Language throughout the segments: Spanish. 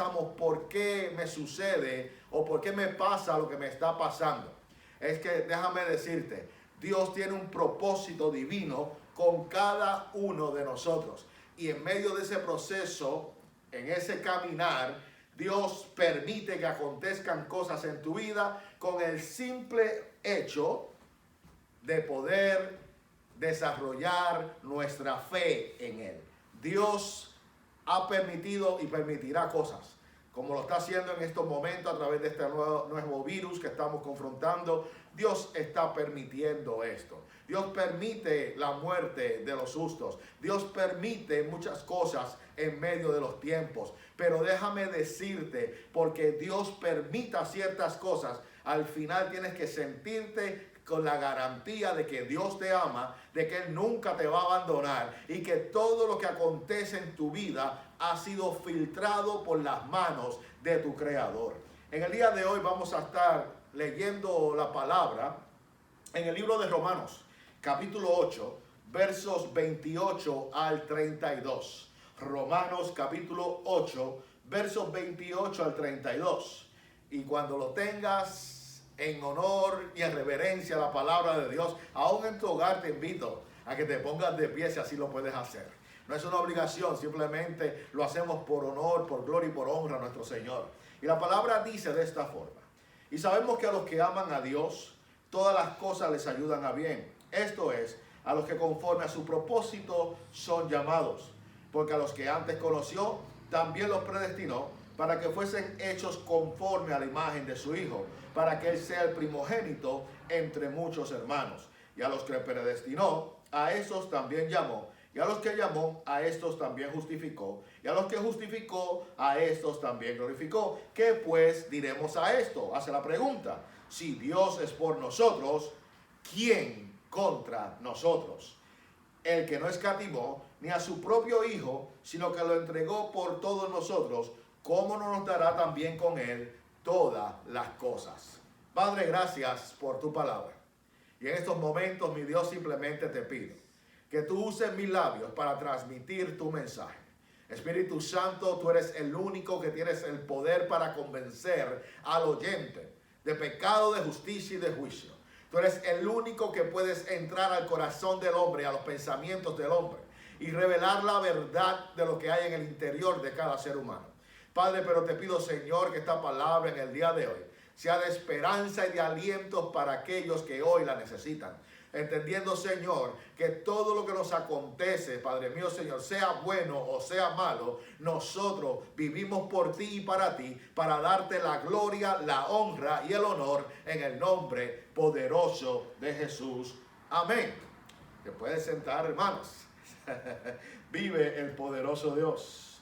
pensamos por qué me sucede o por qué me pasa lo que me está pasando. Es que déjame decirte, Dios tiene un propósito divino con cada uno de nosotros. Y en medio de ese proceso, en ese caminar, Dios permite que acontezcan cosas en tu vida con el simple hecho de poder desarrollar nuestra fe en Él. Dios ha permitido y permitirá cosas, como lo está haciendo en estos momentos a través de este nuevo virus que estamos confrontando. Dios está permitiendo esto. Dios permite la muerte de los justos. Dios permite muchas cosas en medio de los tiempos. Pero déjame decirte, porque Dios permita ciertas cosas, al final tienes que sentirte con la garantía de que Dios te ama, de que Él nunca te va a abandonar y que todo lo que acontece en tu vida ha sido filtrado por las manos de tu Creador. En el día de hoy vamos a estar leyendo la palabra en el libro de Romanos, capítulo 8, versos 28 al 32. Romanos capítulo 8, versos 28 al 32. Y cuando lo tengas, en honor y en reverencia a la palabra de Dios, aún en tu hogar te invito a que te pongas de pie si así lo puedes hacer. No es una obligación, simplemente lo hacemos por honor, por gloria y por honra a nuestro Señor. Y la palabra dice de esta forma: y sabemos que a los que aman a Dios, todas las cosas les ayudan a bien. Esto es, a los que conforme a su propósito son llamados. Porque a los que antes conoció, también los predestinó para que fuesen hechos conforme a la imagen de su Hijo, para que Él sea el primogénito entre muchos hermanos. Y a los que predestinó, a esos también llamó. Y a los que llamó, a estos también justificó. Y a los que justificó, a estos también glorificó. ¿Qué pues diremos a esto? Hace la pregunta. Si Dios es por nosotros, ¿quién contra nosotros? El que no escatimó ni a su propio Hijo, sino que lo entregó por todos nosotros, ¿cómo no nos dará también con Él todas las cosas? Padre, gracias por tu palabra. Y en estos momentos, mi Dios, simplemente te pido que tú uses mis labios para transmitir tu mensaje. Espíritu Santo, tú eres el único que tienes el poder para convencer al oyente de pecado, de justicia y de juicio. Tú eres el único que puedes entrar al corazón del hombre, a los pensamientos del hombre, y revelar la verdad de lo que hay en el interior de cada ser humano. Padre, pero te pido, Señor, que esta palabra en el día de hoy sea de esperanza y de aliento para aquellos que hoy la necesitan. Entendiendo, Señor, que todo lo que nos acontece, Padre mío, Señor, sea bueno o sea malo, nosotros vivimos por ti y para ti, para darte la gloria, la honra y el honor en el nombre poderoso de Jesús. Amén. Te puedes sentar, hermanos. Vive el poderoso Dios.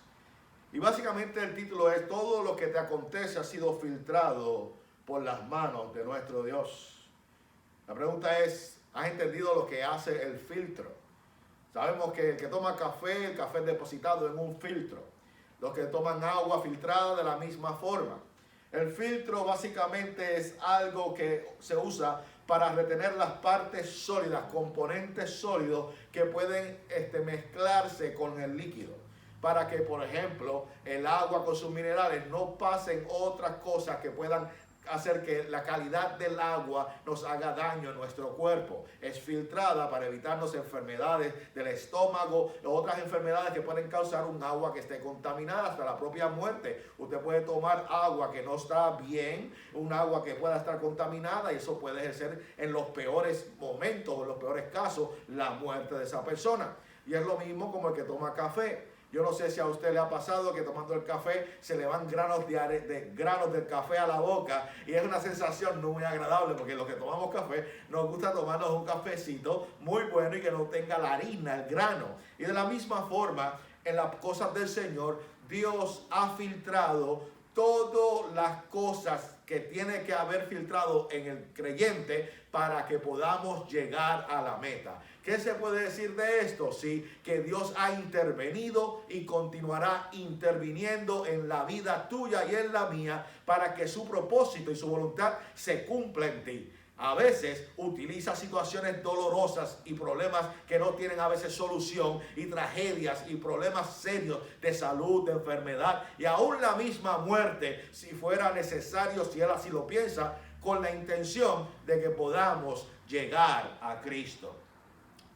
Y básicamente el título es: todo lo que te acontece ha sido filtrado por las manos de nuestro Dios. La pregunta es: ¿has entendido lo que hace el filtro? Sabemos que el que toma café, el café es depositado en un filtro. Los que toman agua filtrada de la misma forma. El filtro básicamente es algo que se usa para retener las partes sólidas, componentes sólidos que pueden mezclarse con el líquido. Para que, por ejemplo, el agua con sus minerales no pasen otras cosas que puedan hacer que la calidad del agua nos haga daño en nuestro cuerpo. Es filtrada para evitarnos enfermedades del estómago o otras enfermedades que pueden causar un agua que esté contaminada, hasta la propia muerte. Usted puede tomar agua que no está bien, un agua que pueda estar contaminada, y eso puede ejercer en los peores momentos o en los peores casos la muerte de esa persona. Y es lo mismo como el que toma café. Yo no sé si a usted le ha pasado que tomando el café se le van granos del café a la boca, y es una sensación no muy agradable, porque los que tomamos café nos gusta tomarnos un cafecito muy bueno y que no tenga la harina, el grano. Y de la misma forma, en las cosas del Señor, Dios ha filtrado todas las cosas que tiene que haber filtrado en el creyente para que podamos llegar a la meta. ¿Qué se puede decir de esto? Sí, que Dios ha intervenido y continuará interviniendo en la vida tuya y en la mía para que su propósito y su voluntad se cumpla en ti. A veces utiliza situaciones dolorosas y problemas que no tienen a veces solución, y tragedias y problemas serios de salud, de enfermedad y aún la misma muerte, si fuera necesario, si él así lo piensa, con la intención de que podamos llegar a Cristo.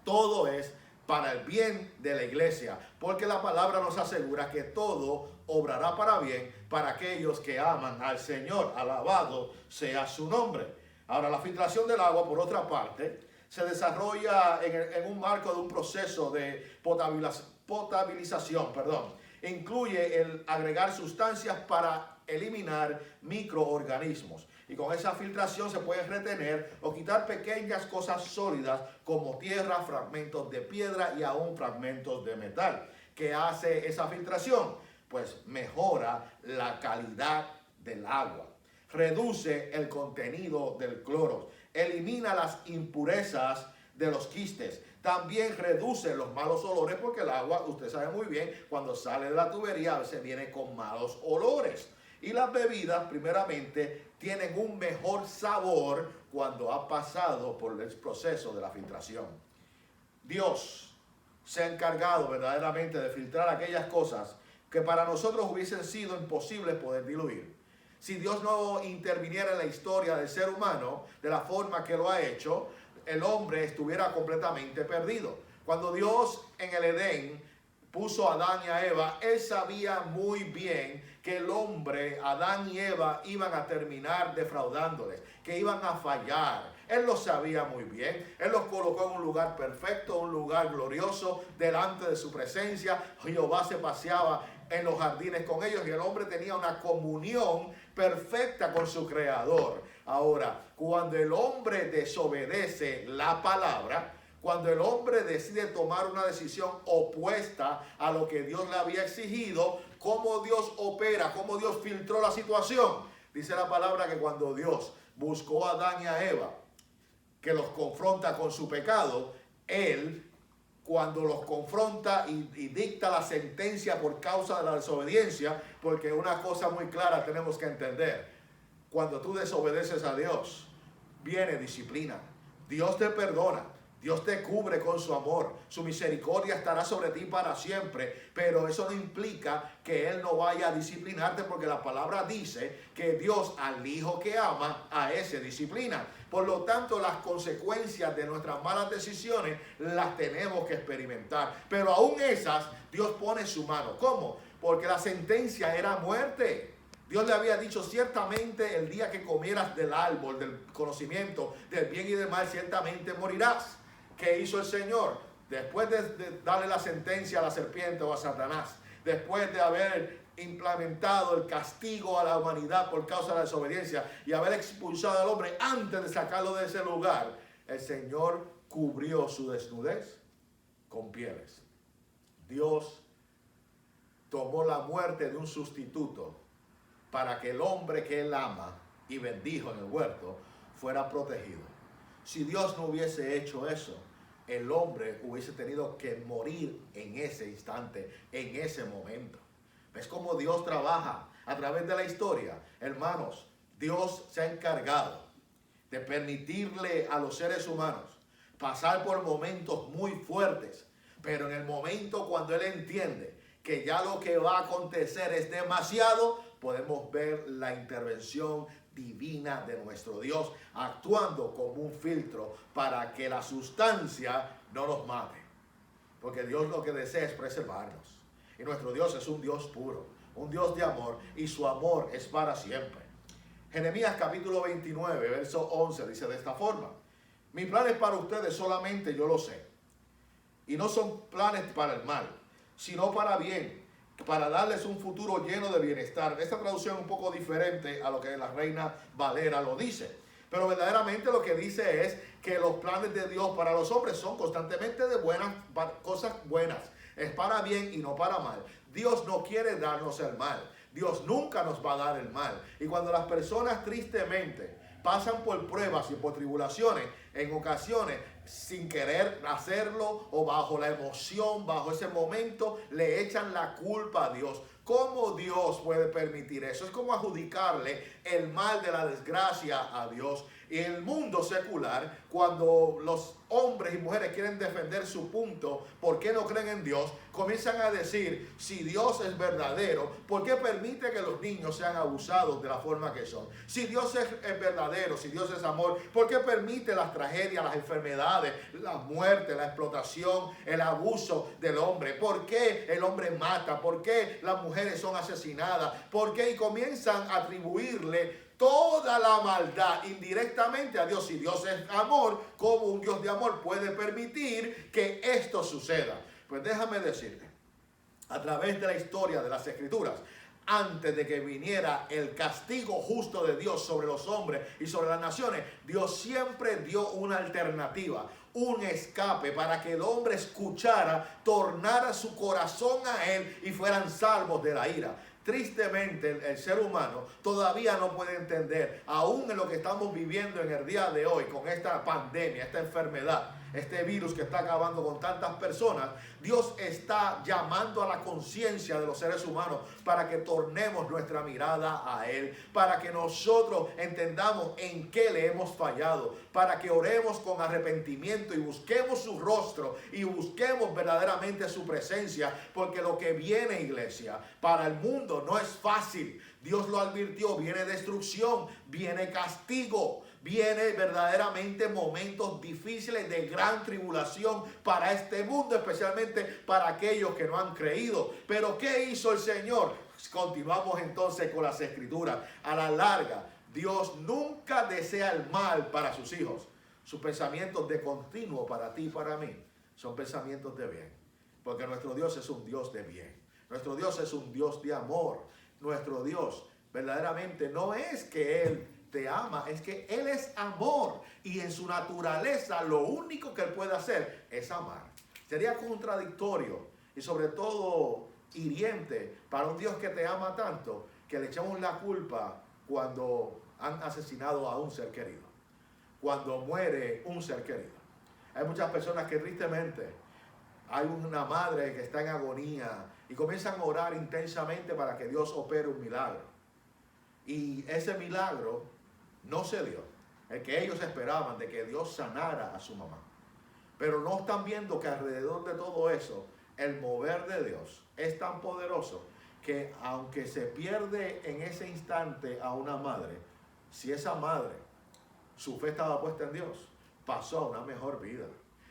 Todo es para el bien de la iglesia, porque la palabra nos asegura que todo obrará para bien para aquellos que aman al Señor. Alabado sea su nombre. Ahora, la filtración del agua, por otra parte, se desarrolla en un marco de un proceso de potabilización. Incluye el agregar sustancias para eliminar microorganismos. Y con esa filtración se puede retener o quitar pequeñas cosas sólidas como tierra, fragmentos de piedra y aún fragmentos de metal. ¿Qué hace esa filtración? Pues mejora la calidad del agua. Reduce el contenido del cloro, elimina las impurezas de los quistes, también reduce los malos olores, porque el agua, usted sabe muy bien, cuando sale de la tubería a veces viene con malos olores. Y las bebidas, primeramente, tienen un mejor sabor cuando ha pasado por el proceso de la filtración. Dios se ha encargado verdaderamente de filtrar aquellas cosas que para nosotros hubiesen sido imposibles poder diluir. Si Dios no interviniera en la historia del ser humano de la forma que lo ha hecho, el hombre estuviera completamente perdido. Cuando Dios en el Edén puso a Adán y a Eva, él sabía muy bien que el hombre, Adán y Eva, iban a terminar defraudándoles, que iban a fallar. Él lo sabía muy bien. Él los colocó en un lugar perfecto, un lugar glorioso, delante de su presencia. Jehová se paseaba en los jardines con ellos y el hombre tenía una comunión perfecta con su creador. Ahora, cuando el hombre desobedece la palabra, cuando el hombre decide tomar una decisión opuesta a lo que Dios le había exigido, ¿cómo Dios opera? ¿Cómo Dios filtró la situación? Dice la palabra que cuando Dios buscó a Adán y a Eva, que los confronta con su pecado, Él, cuando los confronta y dicta la sentencia por causa de la desobediencia, porque una cosa muy clara tenemos que entender: cuando tú desobedeces a Dios, viene disciplina. Dios te perdona, Dios te cubre con su amor, su misericordia estará sobre ti para siempre, pero eso no implica que Él no vaya a disciplinarte, porque la palabra dice que Dios al hijo que ama, a ese disciplina. Por lo tanto, las consecuencias de nuestras malas decisiones las tenemos que experimentar, pero aún esas Dios pone su mano. ¿Cómo? Porque la sentencia era muerte. Dios le había dicho: ciertamente el día que comieras del árbol del conocimiento del bien y del mal, ciertamente morirás. ¿Qué hizo el Señor? Después de darle la sentencia a la serpiente o a Satanás, después de haber implementado el castigo a la humanidad por causa de la desobediencia y haber expulsado al hombre antes de sacarlo de ese lugar, el Señor cubrió su desnudez con pieles. Dios tomó la muerte de un sustituto para que el hombre que Él ama y bendijo en el huerto fuera protegido. Si Dios no hubiese hecho eso, el hombre hubiese tenido que morir en ese instante, en ese momento. ¿Ves cómo Dios trabaja a través de la historia? Hermanos, Dios se ha encargado de permitirle a los seres humanos pasar por momentos muy fuertes, pero en el momento cuando Él entiende que ya lo que va a acontecer es demasiado, podemos ver la intervención divina de nuestro Dios actuando como un filtro para que la sustancia no nos mate, porque Dios lo que desea es preservarnos, y nuestro Dios es un Dios puro, un Dios de amor, y su amor es para siempre. Jeremías capítulo 29 verso 11 dice de esta forma: mis planes para ustedes solamente yo lo sé, y no son planes para el mal, sino para bien, para darles un futuro lleno de bienestar. Esta traducción es un poco diferente a lo que la Reina Valera lo dice, pero verdaderamente lo que dice es que los planes de Dios para los hombres son constantemente de buenas, cosas buenas, es para bien y no para mal. Dios no quiere darnos el mal, Dios nunca nos va a dar el mal. Y cuando las personas tristemente pasan por pruebas y por tribulaciones, en ocasiones sin querer hacerlo o bajo la emoción, bajo ese momento, le echan la culpa a Dios. ¿Cómo Dios puede permitir eso? Es como adjudicarle el mal de la desgracia a Dios. Y en el mundo secular, cuando los hombres y mujeres quieren defender su punto, ¿por qué no creen en Dios? Comienzan a decir, si Dios es verdadero, ¿por qué permite que los niños sean abusados de la forma que son? Si Dios es verdadero, si Dios es amor, ¿por qué permite las tragedias, las enfermedades, la muerte, la explotación, el abuso del hombre? ¿Por qué el hombre mata? ¿Por qué las mujeres son asesinadas? ¿Por qué? Y comienzan a atribuirle toda la maldad indirectamente a Dios. Si Dios es amor, ¿cómo un Dios de amor puede permitir que esto suceda? Pues déjame decirte, a través de la historia de las Escrituras, antes de que viniera el castigo justo de Dios sobre los hombres y sobre las naciones, Dios siempre dio una alternativa, un escape para que el hombre escuchara, tornara su corazón a Él y fueran salvos de la ira. Tristemente, el ser humano todavía no puede entender, aún en lo que estamos viviendo en el día de hoy, con esta pandemia, esta enfermedad, este virus que está acabando con tantas personas. Dios está llamando a la conciencia de los seres humanos para que tornemos nuestra mirada a Él, para que nosotros entendamos en qué le hemos fallado, para que oremos con arrepentimiento y busquemos su rostro y busquemos verdaderamente su presencia, porque lo que viene, iglesia, para el mundo no es fácil. Dios lo advirtió, viene destrucción, viene castigo, viene verdaderamente momentos difíciles de gran tribulación para este mundo, especialmente para aquellos que no han creído. Pero ¿qué hizo el Señor? Continuamos entonces con las Escrituras. A la larga, Dios nunca desea el mal para sus hijos. Sus pensamientos de continuo para ti y para mí son pensamientos de bien, porque nuestro Dios es un Dios de bien. Nuestro Dios es un Dios de amor. Nuestro Dios verdaderamente no es que Él te ama, es que Él es amor, y en su naturaleza lo único que Él puede hacer es amar. Sería contradictorio y sobre todo hiriente para un Dios que te ama tanto que le echamos la culpa cuando han asesinado a un ser querido, cuando muere un ser querido. Hay muchas personas que tristemente, hay una madre que está en agonía y comienzan a orar intensamente para que Dios opere un milagro. Y ese milagro no se dio, el que ellos esperaban, de que Dios sanara a su mamá. Pero no están viendo que alrededor de todo eso, el mover de Dios es tan poderoso que aunque se pierde en ese instante a una madre, si esa madre, su fe estaba puesta en Dios, pasó a una mejor vida.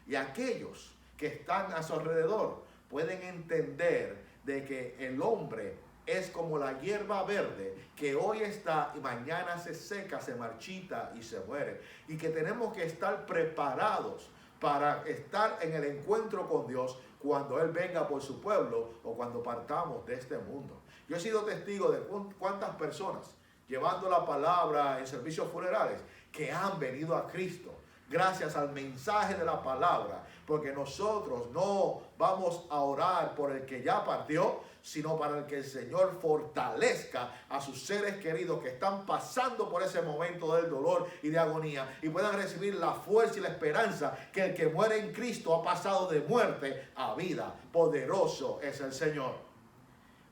Y aquellos que están a su alrededor pueden entender de que el hombre es como la hierba verde que hoy está y mañana se seca, se marchita y se muere. Y que tenemos que estar preparados para estar en el encuentro con Dios cuando Él venga por su pueblo o cuando partamos de este mundo. Yo he sido testigo de cuántas personas llevando la palabra en servicios funerales que han venido a Cristo gracias al mensaje de la palabra, porque nosotros no vamos a orar por el que ya partió, sino para el que el Señor fortalezca a sus seres queridos que están pasando por ese momento del dolor y de agonía y puedan recibir la fuerza y la esperanza que el que muere en Cristo ha pasado de muerte a vida. Poderoso es el Señor.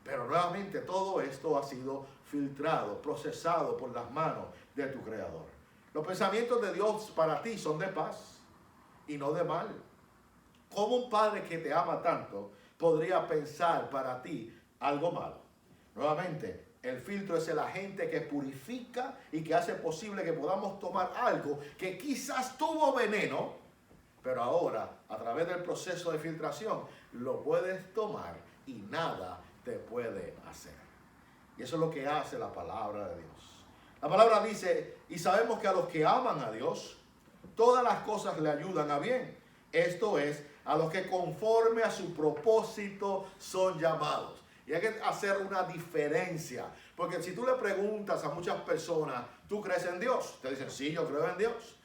Pero nuevamente todo esto ha sido filtrado, procesado por las manos de tu Creador. Los pensamientos de Dios para ti son de paz y no de mal. ¿Cómo un padre que te ama tanto podría pensar para ti algo malo? Nuevamente, el filtro es el agente que purifica y que hace posible que podamos tomar algo que quizás tuvo veneno, pero ahora, a través del proceso de filtración, lo puedes tomar y nada te puede hacer. Y eso es lo que hace la palabra de Dios. La palabra dice, y sabemos que a los que aman a Dios, todas las cosas le ayudan a bien. Esto es, a los que conforme a su propósito son llamados. Y hay que hacer una diferencia. Porque si tú le preguntas a muchas personas, ¿tú crees en Dios? Te dicen, sí, yo creo en Dios.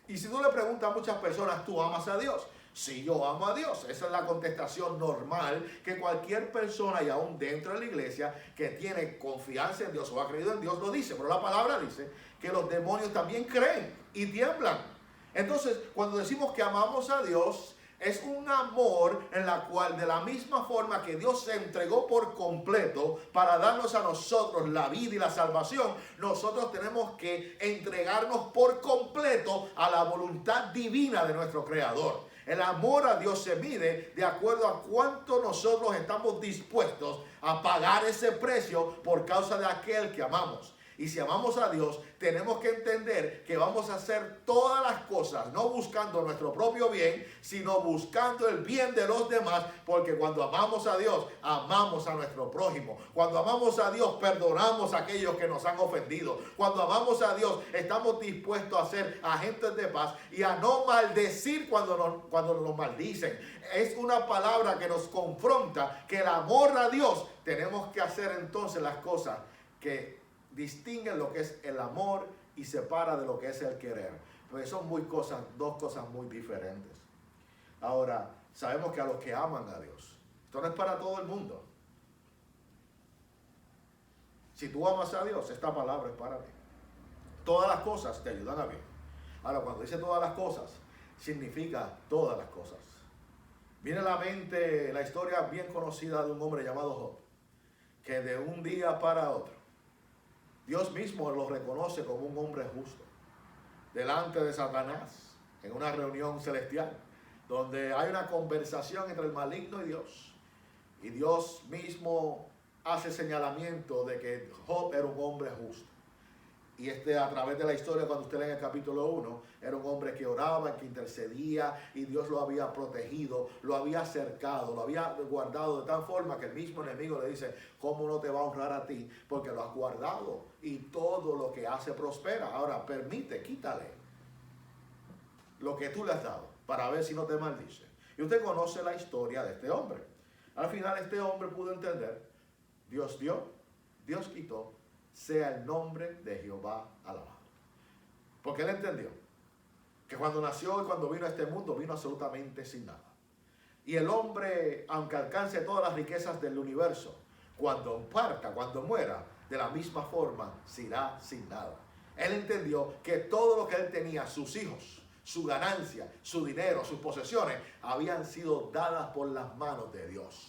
Y si tú le preguntas a muchas personas, ¿tú amas a Dios? Sí, yo amo a Dios. Esa es la contestación normal que cualquier persona, y aún dentro de la iglesia, que tiene confianza en Dios o ha creído en Dios, lo dice. Pero la palabra dice que los demonios también creen y tiemblan. Entonces, cuando decimos que amamos a Dios, Es un amor en la cual, de la misma forma que Dios se entregó por completo para darnos a nosotros la vida y la salvación, nosotros tenemos que entregarnos por completo a la voluntad divina de nuestro Creador. El amor a Dios se mide de acuerdo a cuánto nosotros estamos dispuestos a pagar ese precio por causa de aquel que amamos. Y si amamos a Dios, tenemos que entender que vamos a hacer todas las cosas, no buscando nuestro propio bien, sino buscando el bien de los demás, porque cuando amamos a Dios, amamos a nuestro prójimo. Cuando amamos a Dios, perdonamos a aquellos que nos han ofendido. Cuando amamos a Dios, estamos dispuestos a ser agentes de paz y a no maldecir cuando nos maldicen. Es una palabra que nos confronta, que el amor a Dios, tenemos que hacer entonces las cosas que distinguen lo que es el amor y separa de lo que es el querer. Porque son dos cosas muy diferentes. Ahora, sabemos que a los que aman a Dios, esto no es para todo el mundo. Si tú amas a Dios, esta palabra es para ti. Todas las cosas te ayudan a bien. Ahora, cuando dice todas las cosas, significa todas las cosas. Viene a la mente la historia bien conocida de un hombre llamado Job, que de un día para otro, Dios mismo lo reconoce como un hombre justo, delante de Satanás, en una reunión celestial, donde hay una conversación entre el maligno y Dios. Y Dios mismo hace señalamiento de que Job era un hombre justo. Y a través de la historia, cuando usted lee en el capítulo 1, era un hombre que oraba, que intercedía, y Dios lo había protegido, lo había cercado, lo había guardado de tal forma que el mismo enemigo le dice: ¿cómo no te va a honrar a ti? Porque lo has guardado, y todo lo que hace prospera. Ahora, quítale lo que tú le has dado, para ver si no te maldice. Y usted conoce la historia de este hombre. Al final, este hombre pudo entender: Dios dio, Dios quitó, sea el nombre de Jehová alabado. Porque él entendió que cuando nació y cuando vino a este mundo, vino absolutamente sin nada. Y el hombre, aunque alcance todas las riquezas del universo, cuando parta, cuando muera, de la misma forma se irá sin nada. Él entendió que todo lo que él tenía, sus hijos, su ganancia, su dinero, sus posesiones, habían sido dadas por las manos de Dios.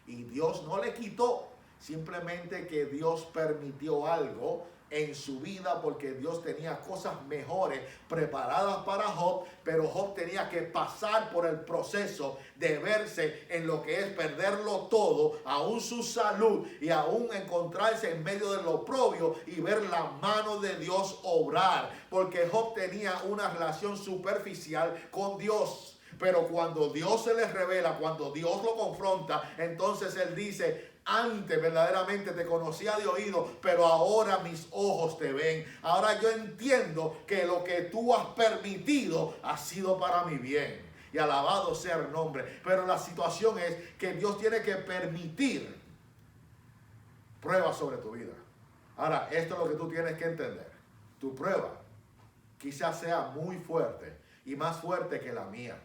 Y Dios no le quitó. Simplemente que Dios permitió algo en su vida porque Dios tenía cosas mejores preparadas para Job, pero Job tenía que pasar por el proceso de verse en lo que es perderlo todo, aún su salud, y aún encontrarse en medio de lo oprobio y ver la mano de Dios obrar, porque Job tenía una relación superficial con Dios. Pero cuando Dios se les revela, cuando Dios lo confronta, entonces él dice: antes verdaderamente te conocía de oído, pero ahora mis ojos te ven. Ahora yo entiendo que lo que tú has permitido ha sido para mi bien. Y alabado sea el nombre. Pero la situación es que Dios tiene que permitir pruebas sobre tu vida. Ahora, esto es lo que tú tienes que entender. Tu prueba quizás sea muy fuerte y más fuerte que la mía.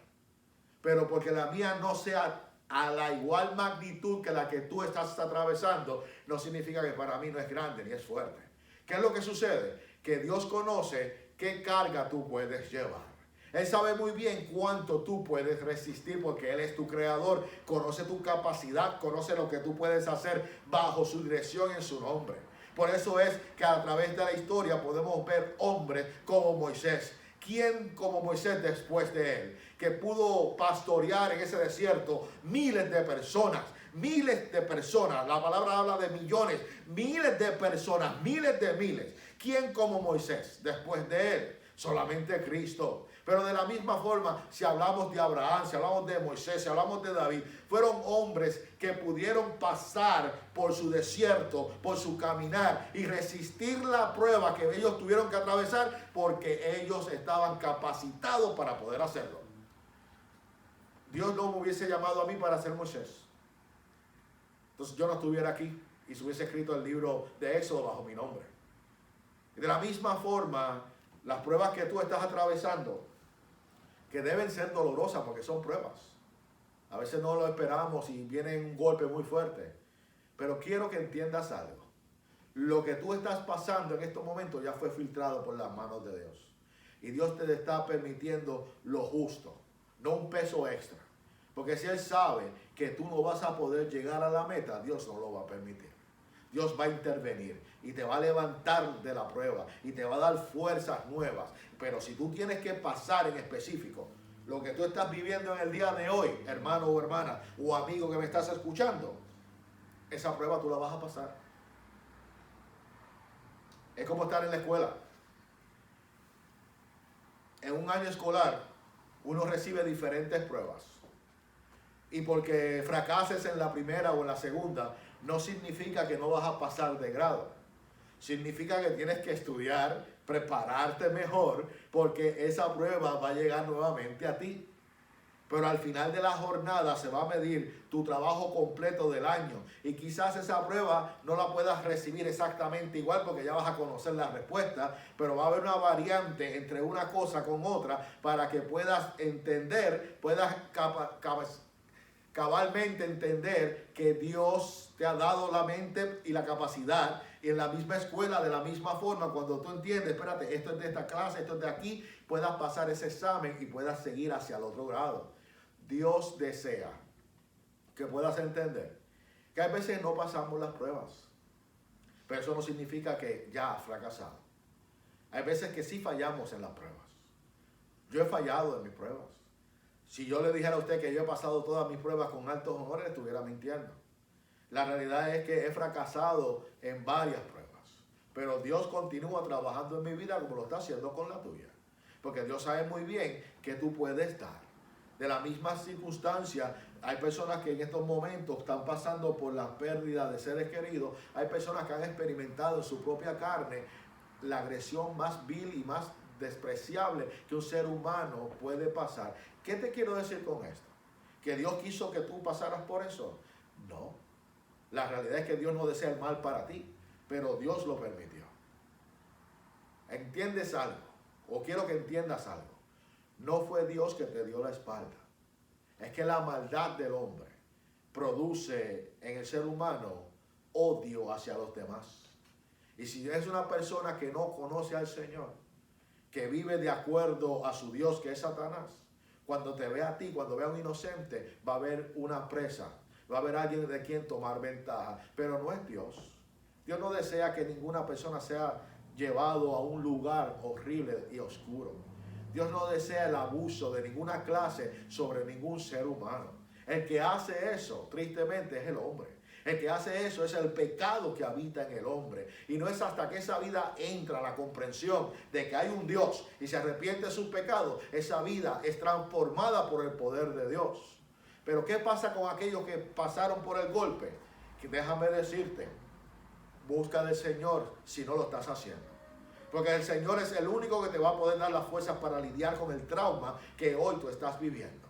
Pero porque la mía no sea a la igual magnitud que la que tú estás atravesando, no significa que para mí no es grande ni es fuerte. ¿Qué es lo que sucede? Que Dios conoce qué carga tú puedes llevar. Él sabe muy bien cuánto tú puedes resistir porque Él es tu creador, conoce tu capacidad, conoce lo que tú puedes hacer bajo su dirección en su nombre. Por eso es que a través de la historia podemos ver hombres como Moisés. ¿Quién como Moisés después de él? Que pudo pastorear en ese desierto miles de personas. Miles de personas. La palabra habla de millones. Miles de personas. Miles de miles. ¿Quién como Moisés después de él? Solamente Cristo. Pero de la misma forma, si hablamos de Abraham, si hablamos de Moisés, si hablamos de David, fueron hombres que pudieron pasar por su desierto, por su caminar y resistir la prueba que ellos tuvieron que atravesar porque ellos estaban capacitados para poder hacerlo. Dios no me hubiese llamado a mí para ser Moisés. Entonces yo no estuviera aquí y se hubiese escrito el libro de Éxodo bajo mi nombre. Y de la misma forma, las pruebas que tú estás atravesando, que deben ser dolorosas porque son pruebas. A veces no lo esperamos y viene un golpe muy fuerte. Pero quiero que entiendas algo. Lo que tú estás pasando en estos momentos ya fue filtrado por las manos de Dios. Y Dios te está permitiendo lo justo, no un peso extra. Porque si Él sabe que tú no vas a poder llegar a la meta, Dios no lo va a permitir. Dios va a intervenir y te va a levantar de la prueba y te va a dar fuerzas nuevas. Pero si tú tienes que pasar en específico lo que tú estás viviendo en el día de hoy, hermano o hermana o amigo que me estás escuchando, esa prueba tú la vas a pasar. Es como estar en la escuela. En un año escolar, uno recibe diferentes pruebas. Y porque fracases en la primera o en la segunda, no significa que no vas a pasar de grado. Significa que tienes que estudiar, prepararte mejor, porque esa prueba va a llegar nuevamente a ti. Pero al final de la jornada se va a medir tu trabajo completo del año. Y quizás esa prueba no la puedas recibir exactamente igual porque ya vas a conocer la respuesta. Pero va a haber una variante entre una cosa con otra para que puedas entender, puedas cabalmente entender que Dios te ha dado la mente y la capacidad. Y en la misma escuela, de la misma forma, cuando tú entiendes, espérate, esto es de esta clase, esto es de aquí, puedas pasar ese examen y puedas seguir hacia el otro grado. Dios desea que puedas entender que a veces no pasamos las pruebas, pero eso no significa que ya has fracasado. Hay veces que sí fallamos en las pruebas. Yo he fallado en mis pruebas. Si yo le dijera a usted que yo he pasado todas mis pruebas con altos honores, estuviera mintiendo. La realidad es que he fracasado en varias pruebas, pero Dios continúa trabajando en mi vida como lo está haciendo con la tuya, porque Dios sabe muy bien que tú puedes dar. De la misma circunstancia, hay personas que en estos momentos están pasando por la pérdida de seres queridos. Hay personas que han experimentado en su propia carne la agresión más vil y más despreciable que un ser humano puede pasar. ¿Qué te quiero decir con esto? ¿Que Dios quiso que tú pasaras por eso? No. La realidad es que Dios no desea el mal para ti, pero Dios lo permitió. ¿Entiendes algo? O quiero que entiendas algo. No fue Dios que te dio la espalda. Es que la maldad del hombre produce en el ser humano odio hacia los demás. Y si es una persona que no conoce al Señor, que vive de acuerdo a su Dios, que es Satanás, cuando te vea a ti, cuando vea a un inocente, va a haber una presa, va a haber alguien de quien tomar ventaja, pero no es Dios. Dios no desea que ninguna persona sea llevado a un lugar horrible y oscuro. Dios no desea el abuso de ninguna clase sobre ningún ser humano. El que hace eso, tristemente, es el hombre. El que hace eso es el pecado que habita en el hombre. Y no es hasta que esa vida entra a la comprensión de que hay un Dios y se arrepiente de sus pecados, esa vida es transformada por el poder de Dios. Pero ¿qué pasa con aquellos que pasaron por el golpe? Que déjame decirte, busca del Señor si no lo estás haciendo. Porque el Señor es el único que te va a poder dar las fuerzas para lidiar con el trauma que hoy tú estás viviendo.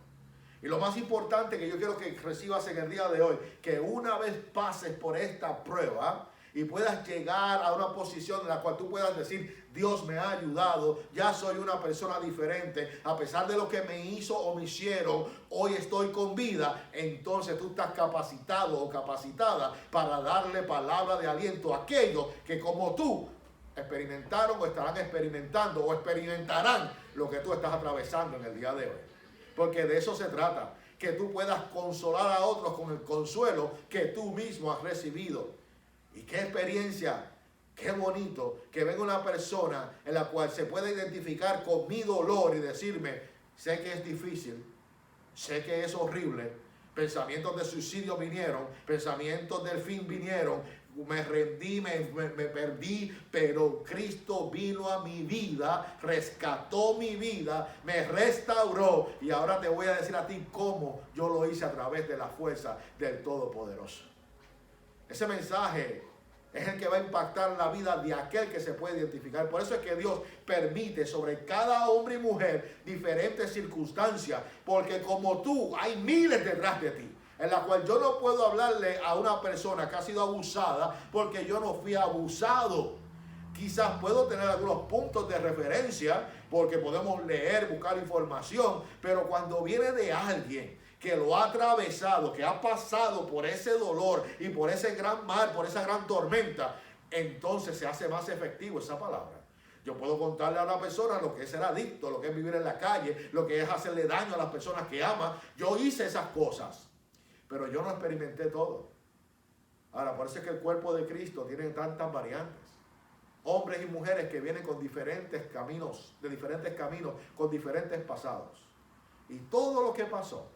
Y lo más importante que yo quiero que recibas en el día de hoy, que una vez pases por esta prueba y puedas llegar a una posición en la cual tú puedas decir, Dios me ha ayudado, ya soy una persona diferente, a pesar de lo que me hizo o me hicieron, hoy estoy con vida, entonces tú estás capacitado o capacitada para darle palabra de aliento a aquellos que como tú experimentaron o estarán experimentando o experimentarán lo que tú estás atravesando en el día de hoy. Porque de eso se trata, que tú puedas consolar a otros con el consuelo que tú mismo has recibido. Y qué experiencia, qué bonito que venga una persona en la cual se pueda identificar con mi dolor y decirme, sé que es difícil, sé que es horrible, pensamientos de suicidio vinieron, pensamientos del fin vinieron, me rendí, me perdí, pero Cristo vino a mi vida, rescató mi vida, me restauró y ahora te voy a decir a ti cómo yo lo hice a través de la fuerza del Todopoderoso. Ese mensaje es el que va a impactar la vida de aquel que se puede identificar. Por eso es que Dios permite sobre cada hombre y mujer diferentes circunstancias, porque como tú hay miles detrás de ti, en la cual yo no puedo hablarle a una persona que ha sido abusada porque yo no fui abusado. Quizás puedo tener algunos puntos de referencia porque podemos leer, buscar información, pero cuando viene de alguien que lo ha atravesado, que ha pasado por ese dolor y por ese gran mar, por esa gran tormenta, entonces se hace más efectivo esa palabra. Yo puedo contarle a una persona lo que es ser adicto, lo que es vivir en la calle, lo que es hacerle daño a las personas que ama. Yo hice esas cosas, pero yo no experimenté todo. Ahora, por eso es que el cuerpo de Cristo tiene tantas variantes. Hombres y mujeres que vienen con diferentes caminos, con diferentes pasados. Y todo lo que pasó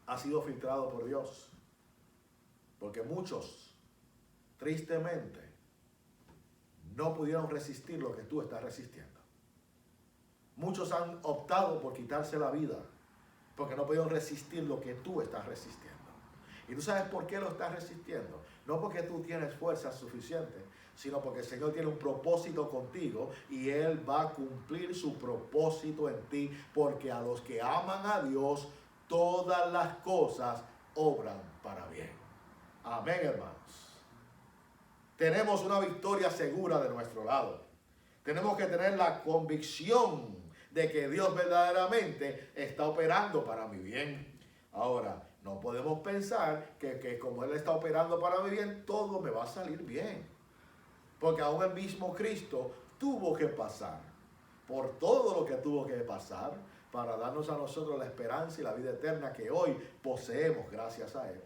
ha sido filtrado por Dios. Porque muchos, tristemente, no pudieron resistir lo que tú estás resistiendo. Muchos han optado por quitarse la vida porque no pudieron resistir lo que tú estás resistiendo. Y tú sabes por qué lo estás resistiendo. No porque tú tienes fuerza suficiente, sino porque el Señor tiene un propósito contigo y Él va a cumplir su propósito en ti, porque a los que aman a Dios, todas las cosas obran para bien. Amén, hermanos. Tenemos una victoria segura de nuestro lado. Tenemos que tener la convicción de que Dios verdaderamente está operando para mi bien. Ahora, no podemos pensar que como Él está operando para mi bien, todo me va a salir bien. Porque aún el mismo Cristo tuvo que pasar por todo lo que tuvo que pasar para darnos a nosotros la esperanza y la vida eterna que hoy poseemos gracias a Él.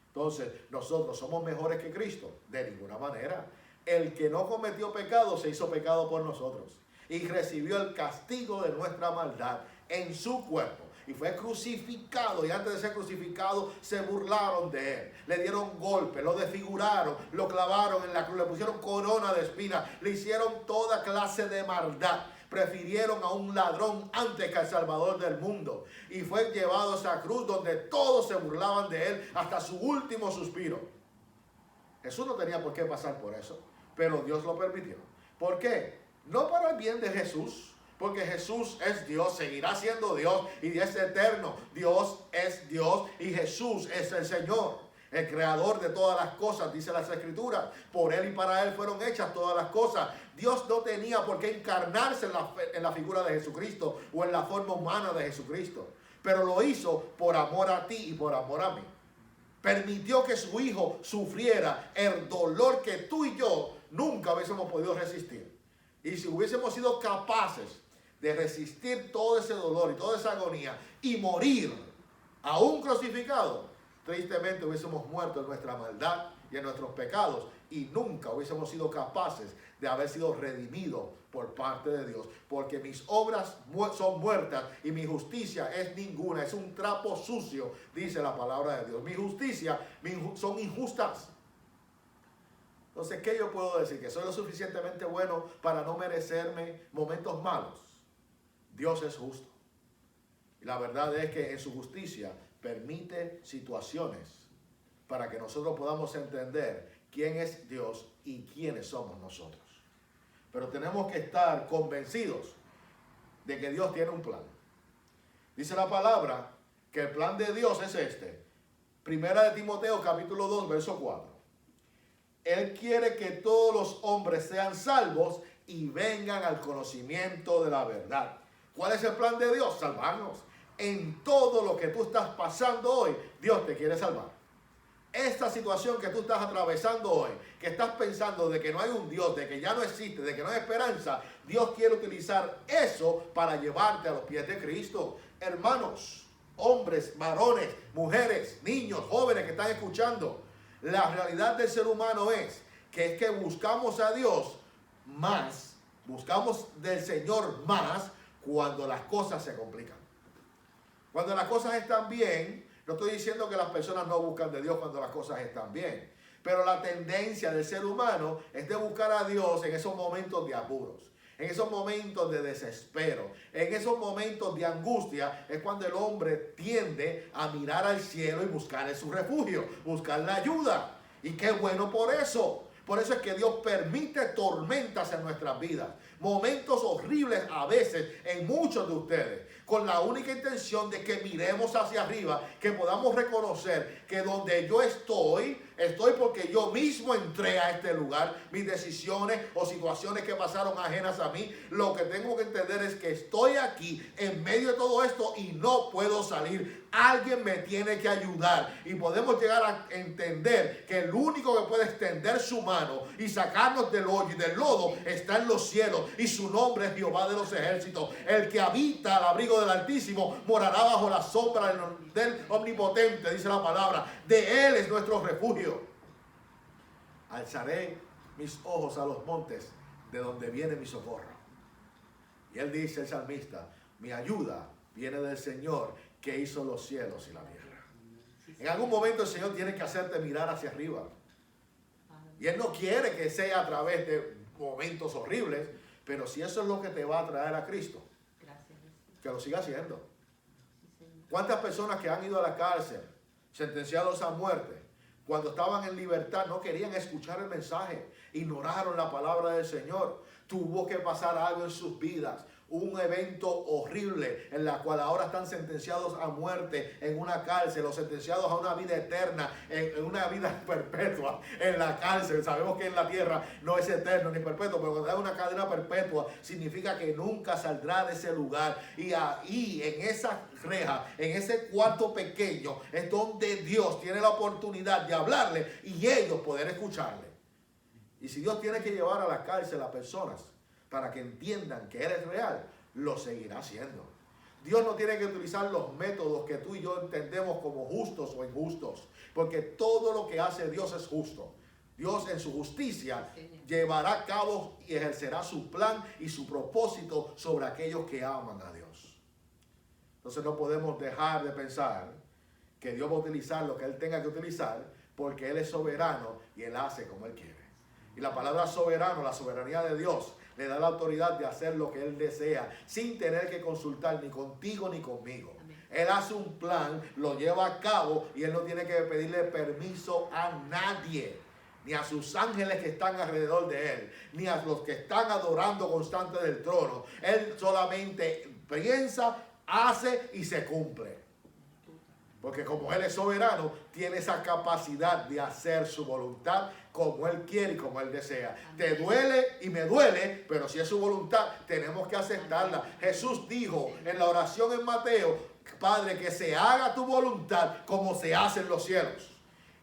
Entonces, nosotros somos mejores que Cristo, de ninguna manera. El que no cometió pecado se hizo pecado por nosotros y recibió el castigo de nuestra maldad en su cuerpo. Y fue crucificado, y antes de ser crucificado se burlaron de él, le dieron golpes, lo desfiguraron, lo clavaron en la cruz, le pusieron corona de espinas, le hicieron toda clase de maldad. Prefirieron a un ladrón antes que al Salvador del mundo, y fue llevado a esa cruz donde todos se burlaban de él hasta su último suspiro. Jesús no tenía por qué pasar por eso, pero Dios lo permitió. ¿Por qué? No para el bien de Jesús, porque Jesús es Dios, seguirá siendo Dios y es eterno. Dios es Dios y Jesús es el Señor, el creador de todas las cosas, dice las Escrituras. Por Él y para Él fueron hechas todas las cosas. Dios no tenía por qué encarnarse en la figura de Jesucristo o en la forma humana de Jesucristo, pero lo hizo por amor a ti y por amor a mí. Permitió que su Hijo sufriera el dolor que tú y yo nunca hubiésemos podido resistir. Y si hubiésemos sido capaces de resistir todo ese dolor y toda esa agonía y morir aún crucificado, tristemente hubiésemos muerto en nuestra maldad y en nuestros pecados y nunca hubiésemos sido capaces de haber sido redimidos por parte de Dios, porque mis obras son muertas y mi justicia es ninguna, es un trapo sucio, dice la palabra de Dios. Mi justicia son injustas. Entonces, ¿qué yo puedo decir? ¿Que soy lo suficientemente bueno para no merecerme momentos malos? Dios es justo. Y la verdad es que en su justicia permite situaciones para que nosotros podamos entender quién es Dios y quiénes somos nosotros. Pero tenemos que estar convencidos de que Dios tiene un plan. Dice la palabra que el plan de Dios es este. Primera de Timoteo capítulo 2, verso 4. Él quiere que todos los hombres sean salvos y vengan al conocimiento de la verdad. ¿Cuál es el plan de Dios? Salvarnos. En todo lo que tú estás pasando hoy, Dios te quiere salvar. Esta situación que tú estás atravesando hoy, que estás pensando de que no hay un Dios, de que ya no existe, de que no hay esperanza, Dios quiere utilizar eso para llevarte a los pies de Cristo. Hermanos, hombres, varones, mujeres, niños, jóvenes que están escuchando, la realidad del ser humano es que buscamos a Dios más, buscamos del Señor más cuando las cosas se complican. Cuando las cosas están bien, no estoy diciendo que las personas no buscan de Dios cuando las cosas están bien, pero la tendencia del ser humano es de buscar a Dios en esos momentos de apuros, en esos momentos de desespero, en esos momentos de angustia. Es cuando el hombre tiende a mirar al cielo y buscar en su refugio, buscar la ayuda. Y qué bueno por eso. Por eso es que Dios permite tormentas en nuestras vidas, momentos horribles a veces en muchos de ustedes, con la única intención de que miremos hacia arriba, que podamos reconocer que donde yo estoy Estoy porque yo mismo entré a este lugar. Mis decisiones o situaciones que pasaron ajenas a mí. Lo que tengo que entender es que estoy aquí en medio de todo esto y no puedo salir. Alguien me tiene que ayudar. Y podemos llegar a entender que el único que puede extender su mano y sacarnos del hoyo y del lodo está en los cielos. Y su nombre es Jehová de los ejércitos. El que habita al abrigo del Altísimo morará bajo la sombra del Omnipotente, dice la palabra. De Él es nuestro refugio. Alzaré mis ojos a los montes, de donde viene mi socorro. Y él dice, el salmista, mi ayuda viene del Señor, que hizo los cielos y la tierra. En algún momento el Señor tiene que hacerte mirar hacia arriba. Y Él no quiere que sea a través de momentos horribles, pero si eso es lo que te va a traer a Cristo, que lo siga haciendo. ¿Cuántas personas que han ido a la cárcel, sentenciados a muerte, cuando estaban en libertad no querían escuchar el mensaje, ignoraron la palabra del Señor? Tuvo que pasar algo en sus vidas, un evento horrible en la cual ahora están sentenciados a muerte en una cárcel, o sentenciados a una vida eterna, en una vida perpetua en la cárcel. Sabemos que en la tierra no es eterno ni perpetuo, pero cuando hay una cadena perpetua significa que nunca saldrá de ese lugar. Y ahí, en esa reja, en ese cuarto pequeño, es donde Dios tiene la oportunidad de hablarle y ellos poder escucharle. Y si Dios tiene que llevar a la cárcel a personas para que entiendan que Él es real, lo seguirá haciendo. Dios no tiene que utilizar los métodos que tú y yo entendemos como justos o injustos, porque todo lo que hace Dios es justo. Dios en su justicia llevará a cabo y ejercerá su plan y su propósito sobre aquellos que aman a Dios. Entonces no podemos dejar de pensar que Dios va a utilizar lo que Él tenga que utilizar, porque Él es soberano y Él hace como Él quiere. Y la palabra soberano, la soberanía de Dios, le da la autoridad de hacer lo que Él desea, sin tener que consultar ni contigo ni conmigo. Amén. Él hace un plan, lo lleva a cabo y Él no tiene que pedirle permiso a nadie, ni a sus ángeles que están alrededor de Él, ni a los que están adorando constante del trono. Él solamente piensa, hace y se cumple. Porque como Él es soberano, tiene esa capacidad de hacer su voluntad como Él quiere y como Él desea. Te duele y me duele, pero si es su voluntad, tenemos que aceptarla. Jesús dijo en la oración en Mateo, Padre, que se haga tu voluntad como se hace en los cielos.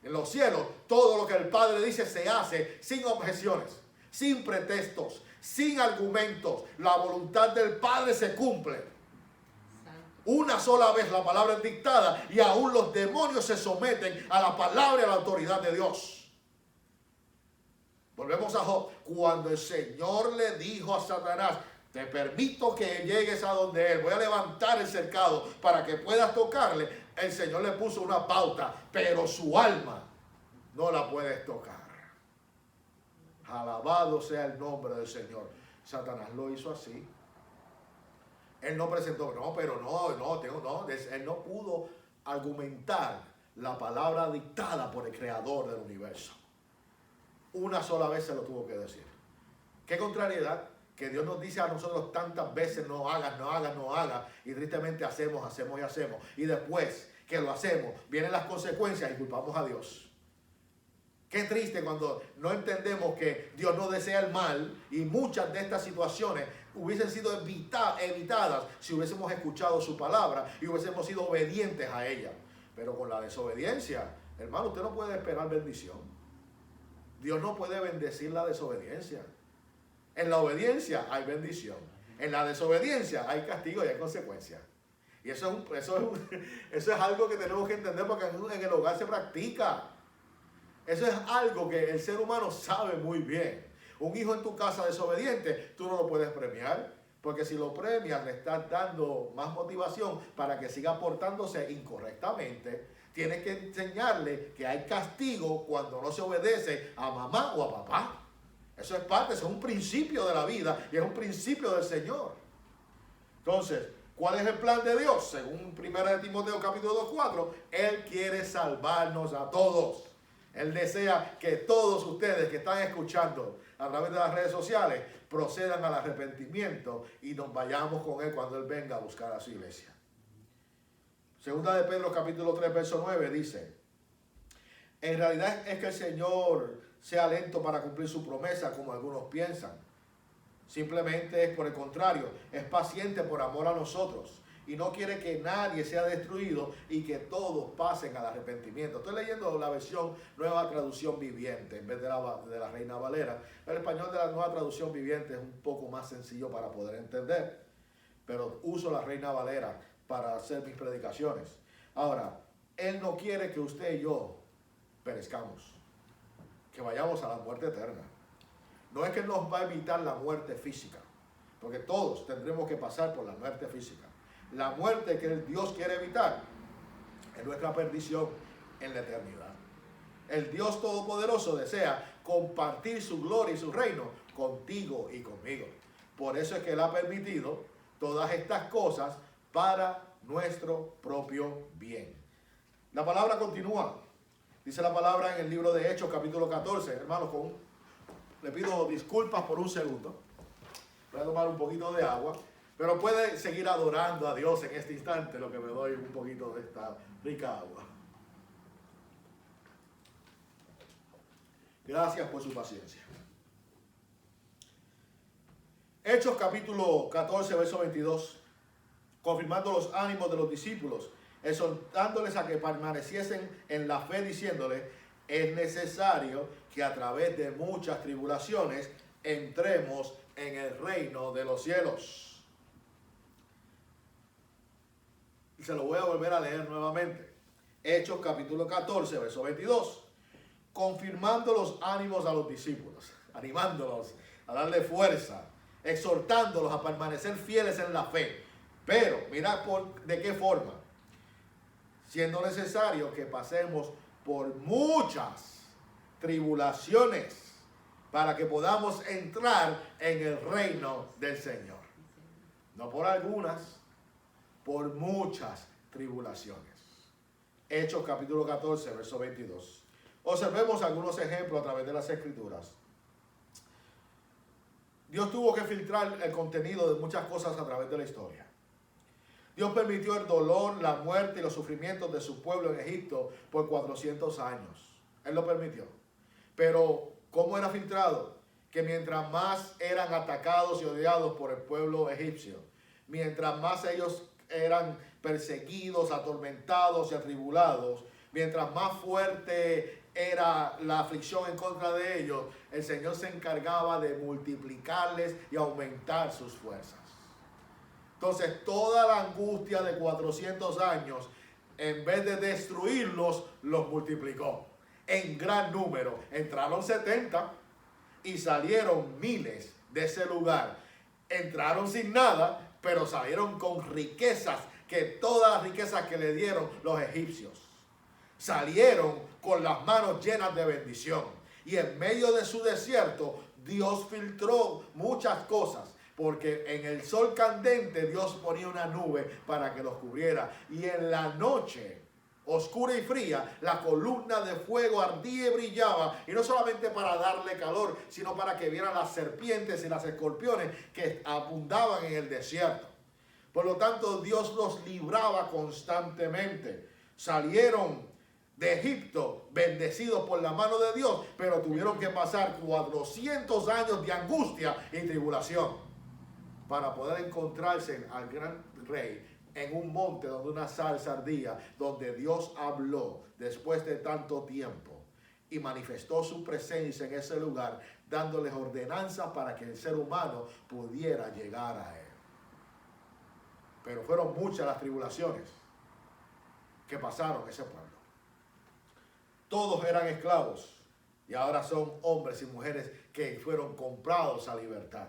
En los cielos, todo lo que el Padre dice se hace sin objeciones, sin pretextos, sin argumentos. La voluntad del Padre se cumple. Una sola vez la palabra es dictada y aún los demonios se someten a la palabra y a la autoridad de Dios. Volvemos a Job. Cuando el Señor le dijo a Satanás, te permito que llegues a donde Él, voy a levantar el cercado para que puedas tocarle, el Señor le puso una pauta, pero su alma no la puedes tocar. Alabado sea el nombre del Señor. Satanás lo hizo así. Él no presentó, él no pudo argumentar la palabra dictada por el creador del universo. Una sola vez se lo tuvo que decir. Qué contrariedad que Dios nos dice a nosotros tantas veces, no hagas, no hagas, no hagas, y tristemente hacemos y hacemos. Y después que lo hacemos, vienen las consecuencias y culpamos a Dios. Qué triste cuando no entendemos que Dios no desea el mal, y muchas de estas situaciones hubiesen sido evitadas si hubiésemos escuchado su palabra y hubiésemos sido obedientes a ella. Pero con la desobediencia, hermano, usted no puede esperar bendición. Dios no puede bendecir la desobediencia. En la obediencia hay bendición. En la desobediencia hay castigo y hay consecuencias. Y eso es algo que tenemos que entender, porque en el hogar se practica. Eso es algo que el ser humano sabe muy bien. Un hijo en tu casa desobediente, tú no lo puedes premiar, porque si lo premias le estás dando más motivación para que siga portándose incorrectamente. Tienes que enseñarle que hay castigo cuando no se obedece a mamá o a papá. Eso es parte, eso es un principio de la vida y es un principio del Señor. Entonces, ¿cuál es el plan de Dios? Según 1 Timoteo capítulo 2:4, Él quiere salvarnos a todos. Él desea que todos ustedes que están escuchando a través de las redes sociales procedan al arrepentimiento y nos vayamos con Él cuando Él venga a buscar a su iglesia. Segunda de Pedro capítulo 3 verso 9 dice, En realidad es que el Señor sea lento para cumplir su promesa, como algunos piensan. Simplemente es por el contrario, es paciente por amor a nosotros y no quiere que nadie sea destruido y que todos pasen al arrepentimiento. Estoy leyendo la versión Nueva Traducción Viviente en vez de la Reina Valera. El español de la Nueva Traducción Viviente es un poco más sencillo para poder entender, pero uso la Reina Valera para hacer mis predicaciones. Ahora, Él no quiere que usted y yo perezcamos, que vayamos a la muerte eterna. No es que nos va a evitar la muerte física, porque todos tendremos que pasar por la muerte física. La muerte que Dios quiere evitar es nuestra perdición en la eternidad. El Dios Todopoderoso desea compartir su gloria y su reino contigo y conmigo. Por eso es que Él ha permitido todas estas cosas para nuestro propio bien. La palabra continúa. Dice la palabra en el libro de Hechos, capítulo 14. Hermanos, le pido disculpas por un segundo. Voy a tomar un poquito de agua. Pero puede seguir adorando a Dios en este instante, lo que me doy un poquito de esta rica agua. Gracias por su paciencia. Hechos capítulo 14, verso 22. Confirmando los ánimos de los discípulos, exhortándoles a que permaneciesen en la fe, diciéndoles: es necesario que a través de muchas tribulaciones entremos en el reino de los cielos. Se lo voy a volver a leer nuevamente. Hechos capítulo 14, verso 22. Confirmando los ánimos a los discípulos, animándolos a darle fuerza, exhortándolos a permanecer fieles en la fe. Pero, mirad de qué forma. Siendo necesario que pasemos por muchas tribulaciones para que podamos entrar en el reino del Señor. No por algunas, por muchas tribulaciones. Hechos capítulo 14, verso 22. Observemos algunos ejemplos a través de las Escrituras. Dios tuvo que filtrar el contenido de muchas cosas a través de la historia. Dios permitió el dolor, la muerte y los sufrimientos de su pueblo en Egipto por 400 años. Él lo permitió. Pero, ¿cómo era filtrado? Que mientras más eran atacados y odiados por el pueblo egipcio, mientras más ellos eran perseguidos, atormentados y atribulados, mientras más fuerte era la aflicción en contra de ellos, el Señor se encargaba de multiplicarles y aumentar sus fuerzas. Entonces, toda la angustia de 400 años, en vez de destruirlos, los multiplicó en gran número. Entraron 70 y salieron miles de ese lugar. Entraron sin nada, pero salieron con riquezas, que todas las riquezas que le dieron los egipcios. Salieron con las manos llenas de bendición. Y en medio de su desierto, Dios filtró muchas cosas. Porque en el sol candente Dios ponía una nube para que los cubriera. Y en la noche oscura y fría, la columna de fuego ardía y brillaba. Y no solamente para darle calor, sino para que vieran las serpientes y las escorpiones que abundaban en el desierto. Por lo tanto, Dios los libraba constantemente. Salieron de Egipto bendecidos por la mano de Dios, pero tuvieron que pasar 400 años de angustia y tribulación para poder encontrarse al gran rey en un monte donde una salsa ardía, donde Dios habló después de tanto tiempo y manifestó su presencia en ese lugar, dándoles ordenanzas para que el ser humano pudiera llegar a él. Pero fueron muchas las tribulaciones que pasaron ese pueblo. Todos eran esclavos y ahora son hombres y mujeres que fueron comprados a libertad.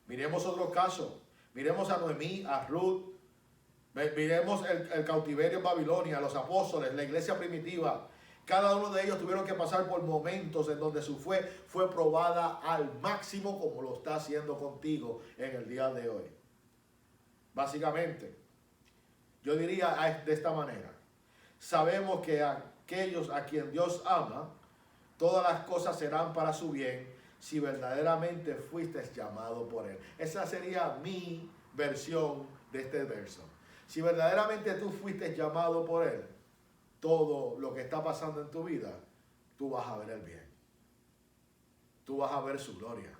Miremos otro caso. Miremos a Noemí, a Ruth. Miremos el cautiverio en Babilonia, los apóstoles, la iglesia primitiva. Cada uno de ellos tuvieron que pasar por momentos en donde su fe fue probada al máximo, como lo está haciendo contigo en el día de hoy. Básicamente, yo diría de esta manera: sabemos que aquellos a quien Dios ama, todas las cosas serán para su bien, si verdaderamente fuiste llamado por Él. Esa sería mi versión de este verso. Si verdaderamente tú fuiste llamado por Él, todo lo que está pasando en tu vida, tú vas a ver el bien. Tú vas a ver su gloria.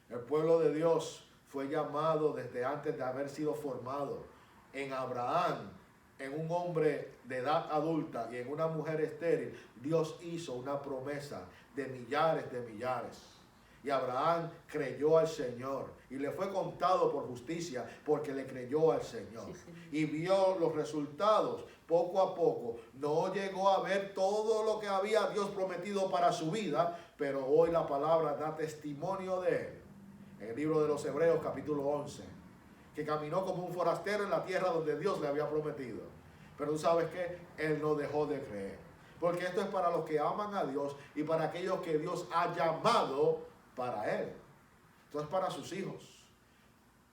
El pueblo de Dios fue llamado desde antes de haber sido formado. En Abraham, en un hombre de edad adulta y en una mujer estéril, Dios hizo una promesa de millares de millares. Y Abraham creyó al Señor y le fue contado por justicia porque le creyó al Señor. Y vio los resultados poco a poco. No llegó a ver todo lo que había Dios prometido para su vida, pero hoy la palabra da testimonio de él. En el libro de los Hebreos, capítulo 11, que caminó como un forastero en la tierra donde Dios le había prometido. Pero tú sabes que él no dejó de creer. Porque esto es para los que aman a Dios y para aquellos que Dios ha llamado para él. Esto es para sus hijos.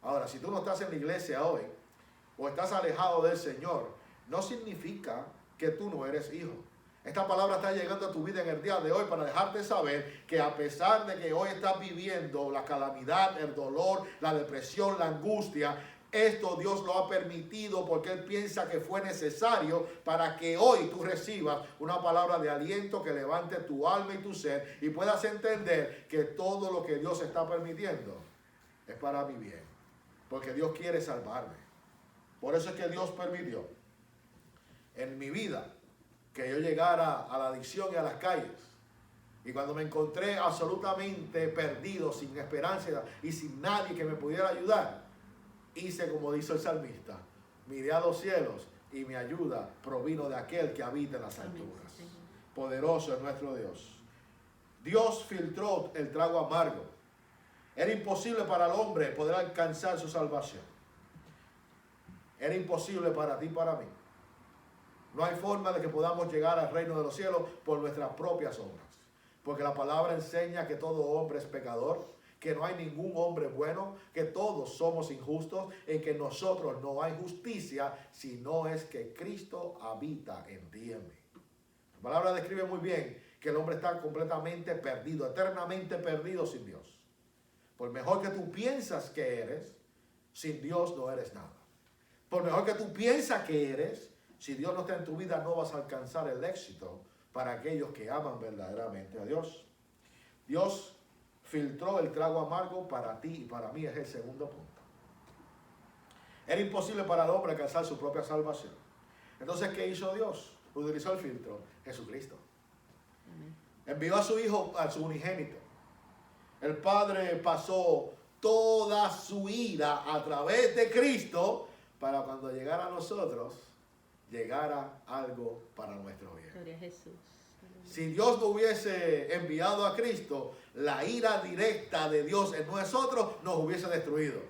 Ahora, si tú no estás en la iglesia hoy o estás alejado del Señor, no significa que tú no eres hijo. Esta palabra está llegando a tu vida en el día de hoy para dejarte saber que a pesar de que hoy estás viviendo la calamidad, el dolor, la depresión, la angustia, esto Dios lo ha permitido porque Él piensa que fue necesario para que hoy tú recibas una palabra de aliento que levante tu alma y tu ser y puedas entender que todo lo que Dios está permitiendo es para mi bien. Porque Dios quiere salvarme. Por eso es que Dios permitió en mi vida que yo llegara a la adicción y a las calles. Y cuando me encontré absolutamente perdido, sin esperanza y sin nadie que me pudiera ayudar, hice como dice el salmista: miré a los cielos y mi ayuda provino de aquel que habita en las alturas. Poderoso es nuestro Dios. Dios filtró el trago amargo. Era imposible para el hombre poder alcanzar su salvación. Era imposible para ti y para mí. No hay forma de que podamos llegar al reino de los cielos por nuestras propias obras. Porque la palabra enseña que todo hombre es pecador, que no hay ningún hombre bueno, que todos somos injustos, en que nosotros no hay justicia, sino es que Cristo habita en ti y en mí. La palabra describe muy bien que el hombre está completamente perdido, eternamente perdido sin Dios. Por mejor que tú piensas que eres, sin Dios no eres nada. Por mejor que tú piensas que eres, si Dios no está en tu vida, no vas a alcanzar el éxito para aquellos que aman verdaderamente a Dios. Dios filtró el trago amargo para ti y para mí, es el segundo punto. Era imposible para el hombre alcanzar su propia salvación. Entonces, ¿qué hizo Dios? Utilizó el filtro, Jesucristo. Envió a su Hijo, a su unigénito. El Padre pasó toda su ira a través de Cristo para cuando llegara a nosotros, llegara algo para nuestro bien. Gloria a Jesús. Si Dios no hubiese enviado a Cristo, la ira directa de Dios en nosotros nos hubiese destruido.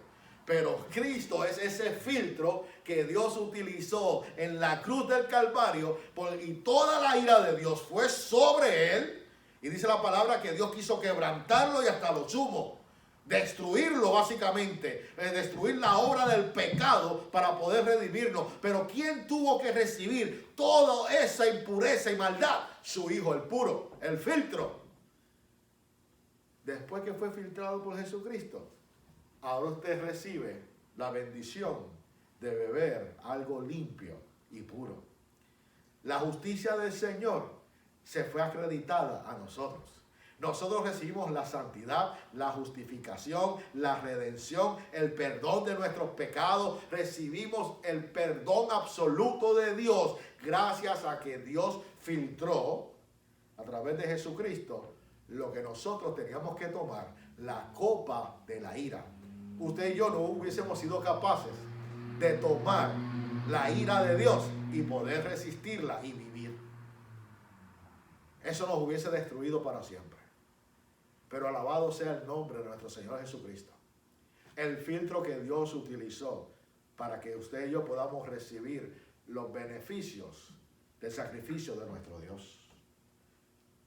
Pero Cristo es ese filtro que Dios utilizó en la cruz del Calvario y toda la ira de Dios fue sobre él. Y dice la palabra que Dios quiso quebrantarlo y hasta lo sumo. Destruirlo básicamente, destruir la obra del pecado para poder redimirnos. Pero ¿quién tuvo que recibir toda esa impureza y maldad? Su Hijo, el puro, el filtro. Después que fue filtrado por Jesucristo, ahora usted recibe la bendición de beber algo limpio y puro. La justicia del Señor se fue acreditada a nosotros. Nosotros recibimos la santidad, la justificación, la redención, el perdón de nuestros pecados. Recibimos el perdón absoluto de Dios gracias a que Dios filtró a través de Jesucristo lo que nosotros teníamos que tomar, la copa de la ira. Usted y yo no hubiésemos sido capaces de tomar la ira de Dios y poder resistirla y vivir. Eso nos hubiese destruido para siempre. Pero alabado sea el nombre de nuestro Señor Jesucristo. El filtro que Dios utilizó para que usted y yo podamos recibir los beneficios del sacrificio de nuestro Dios.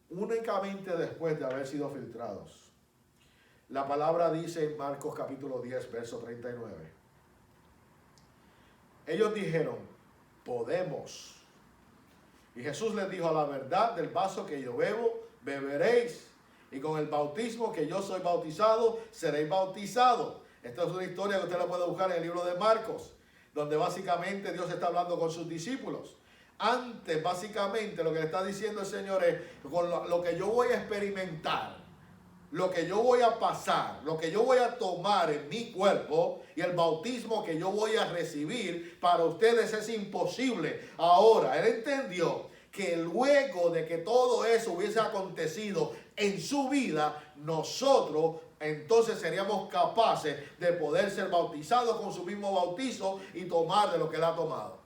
Únicamente después de haber sido filtrados. La palabra dice en Marcos capítulo 10, verso 39. Ellos dijeron, podemos. Y Jesús les dijo, a la verdad del vaso que yo bebo, beberéis. Y con el bautismo que yo soy bautizado, seréis bautizados. Esta es una historia que usted la puede buscar en el libro de Marcos, donde básicamente Dios está hablando con sus discípulos. Antes, básicamente, lo que le está diciendo el Señor es, con lo que yo voy a experimentar, lo que yo voy a pasar, lo que yo voy a tomar en mi cuerpo y el bautismo que yo voy a recibir, para ustedes es imposible. Ahora, Él entendió que luego de que todo eso hubiese acontecido en su vida, nosotros entonces seríamos capaces de poder ser bautizados con su mismo bautizo y tomar de lo que Él ha tomado.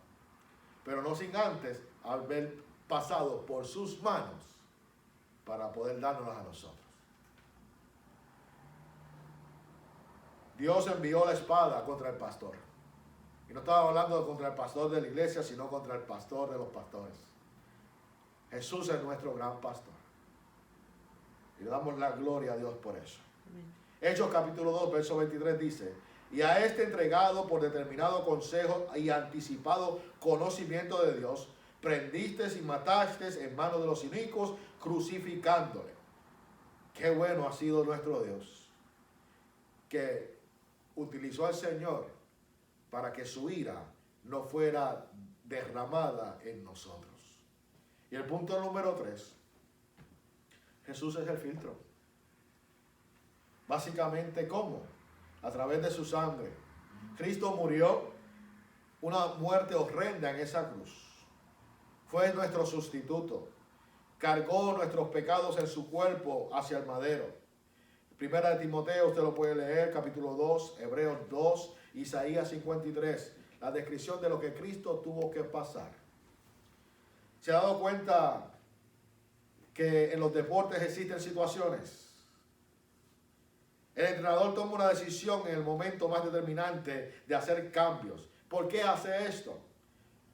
Pero no sin antes haber pasado por sus manos para poder dárnoslas a nosotros. Dios envió la espada contra el pastor. Y no estaba hablando contra el pastor de la iglesia, sino contra el pastor de los pastores. Jesús es nuestro gran pastor. Y le damos la gloria a Dios por eso. Amén. Hechos capítulo 2, verso 23 dice: y a este entregado por determinado consejo y anticipado conocimiento de Dios, prendiste y mataste en manos de los inicuos, crucificándole. Qué bueno ha sido nuestro Dios, que utilizó al Señor para que su ira no fuera derramada en nosotros. Y el punto número 3, Jesús es el filtro. Básicamente, ¿cómo? A través de su sangre. Cristo murió una muerte horrenda en esa cruz. Fue nuestro sustituto. Cargó nuestros pecados en su cuerpo hacia el madero. Primera de Timoteo, usted lo puede leer, capítulo 2, Hebreos 2, Isaías 53. La descripción de lo que Cristo tuvo que pasar. ¿Se ha dado cuenta que en los deportes existen situaciones? El entrenador toma una decisión en el momento más determinante de hacer cambios. ¿Por qué hace esto?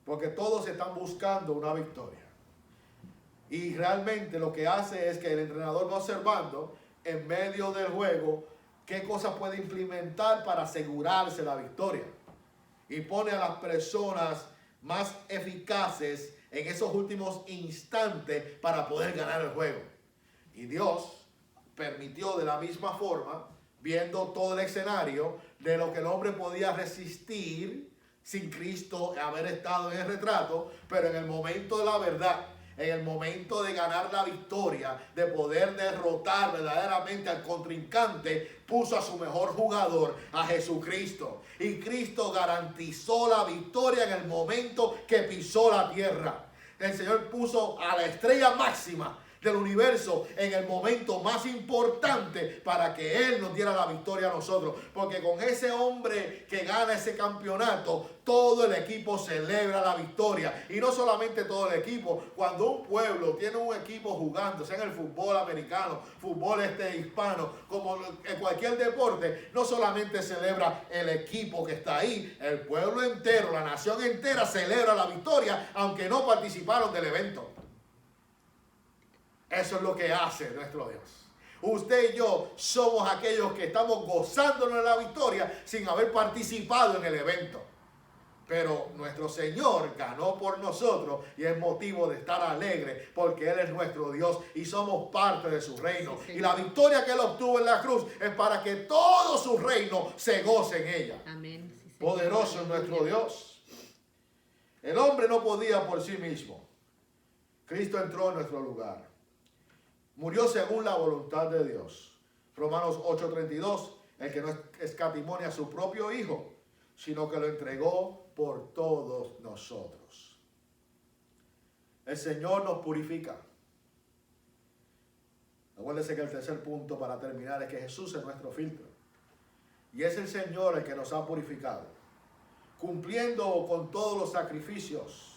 Porque todos están buscando una victoria. Y realmente lo que hace es que el entrenador va observando en medio del juego qué cosas puede implementar para asegurarse la victoria. Y pone a las personas más eficaces en esos últimos instantes para poder ganar el juego. Y Dios permitió de la misma forma, viendo todo el escenario de lo que el hombre podía resistir sin Cristo haber estado en el retrato, pero en el momento de la verdad, en el momento de ganar la victoria, de poder derrotar verdaderamente al contrincante, puso a su mejor jugador, a Jesucristo. Y Cristo garantizó la victoria en el momento que pisó la tierra. El Señor puso a la estrella máxima del universo en el momento más importante para que Él nos diera la victoria a nosotros, porque con ese hombre que gana ese campeonato, todo el equipo celebra la victoria. Y no solamente todo el equipo, cuando un pueblo tiene un equipo jugando, sea en el fútbol americano, fútbol hispano, como en cualquier deporte, no solamente celebra el equipo que está ahí, el pueblo entero, la nación entera celebra la victoria, aunque no participaron del evento. Eso es lo que hace nuestro Dios. Usted y yo somos aquellos que estamos gozándonos de la victoria sin haber participado en el evento. Pero nuestro Señor ganó por nosotros y es motivo de estar alegre porque Él es nuestro Dios y somos parte de su reino. Sí, y la victoria que Él obtuvo en la cruz es para que todo su reino se goce en ella. Amén. Sí, poderoso es nuestro Dios. El hombre no podía por sí mismo. Cristo entró en nuestro lugar. Murió según la voluntad de Dios. Romanos 8:32, el que no escatimó a su propio Hijo, sino que lo entregó por todos nosotros. El Señor nos purifica. Acuérdense que el tercer punto para terminar es que Jesús es nuestro filtro. Y es el Señor el que nos ha purificado, cumpliendo con todos los sacrificios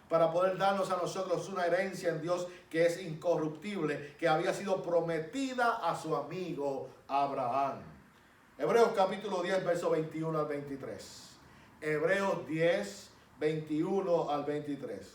para poder darnos a nosotros una herencia en Dios que es incorruptible, que había sido prometida a su amigo Abraham. Hebreos capítulo 10, verso 21 al 23. Hebreos 10, 21 al 23.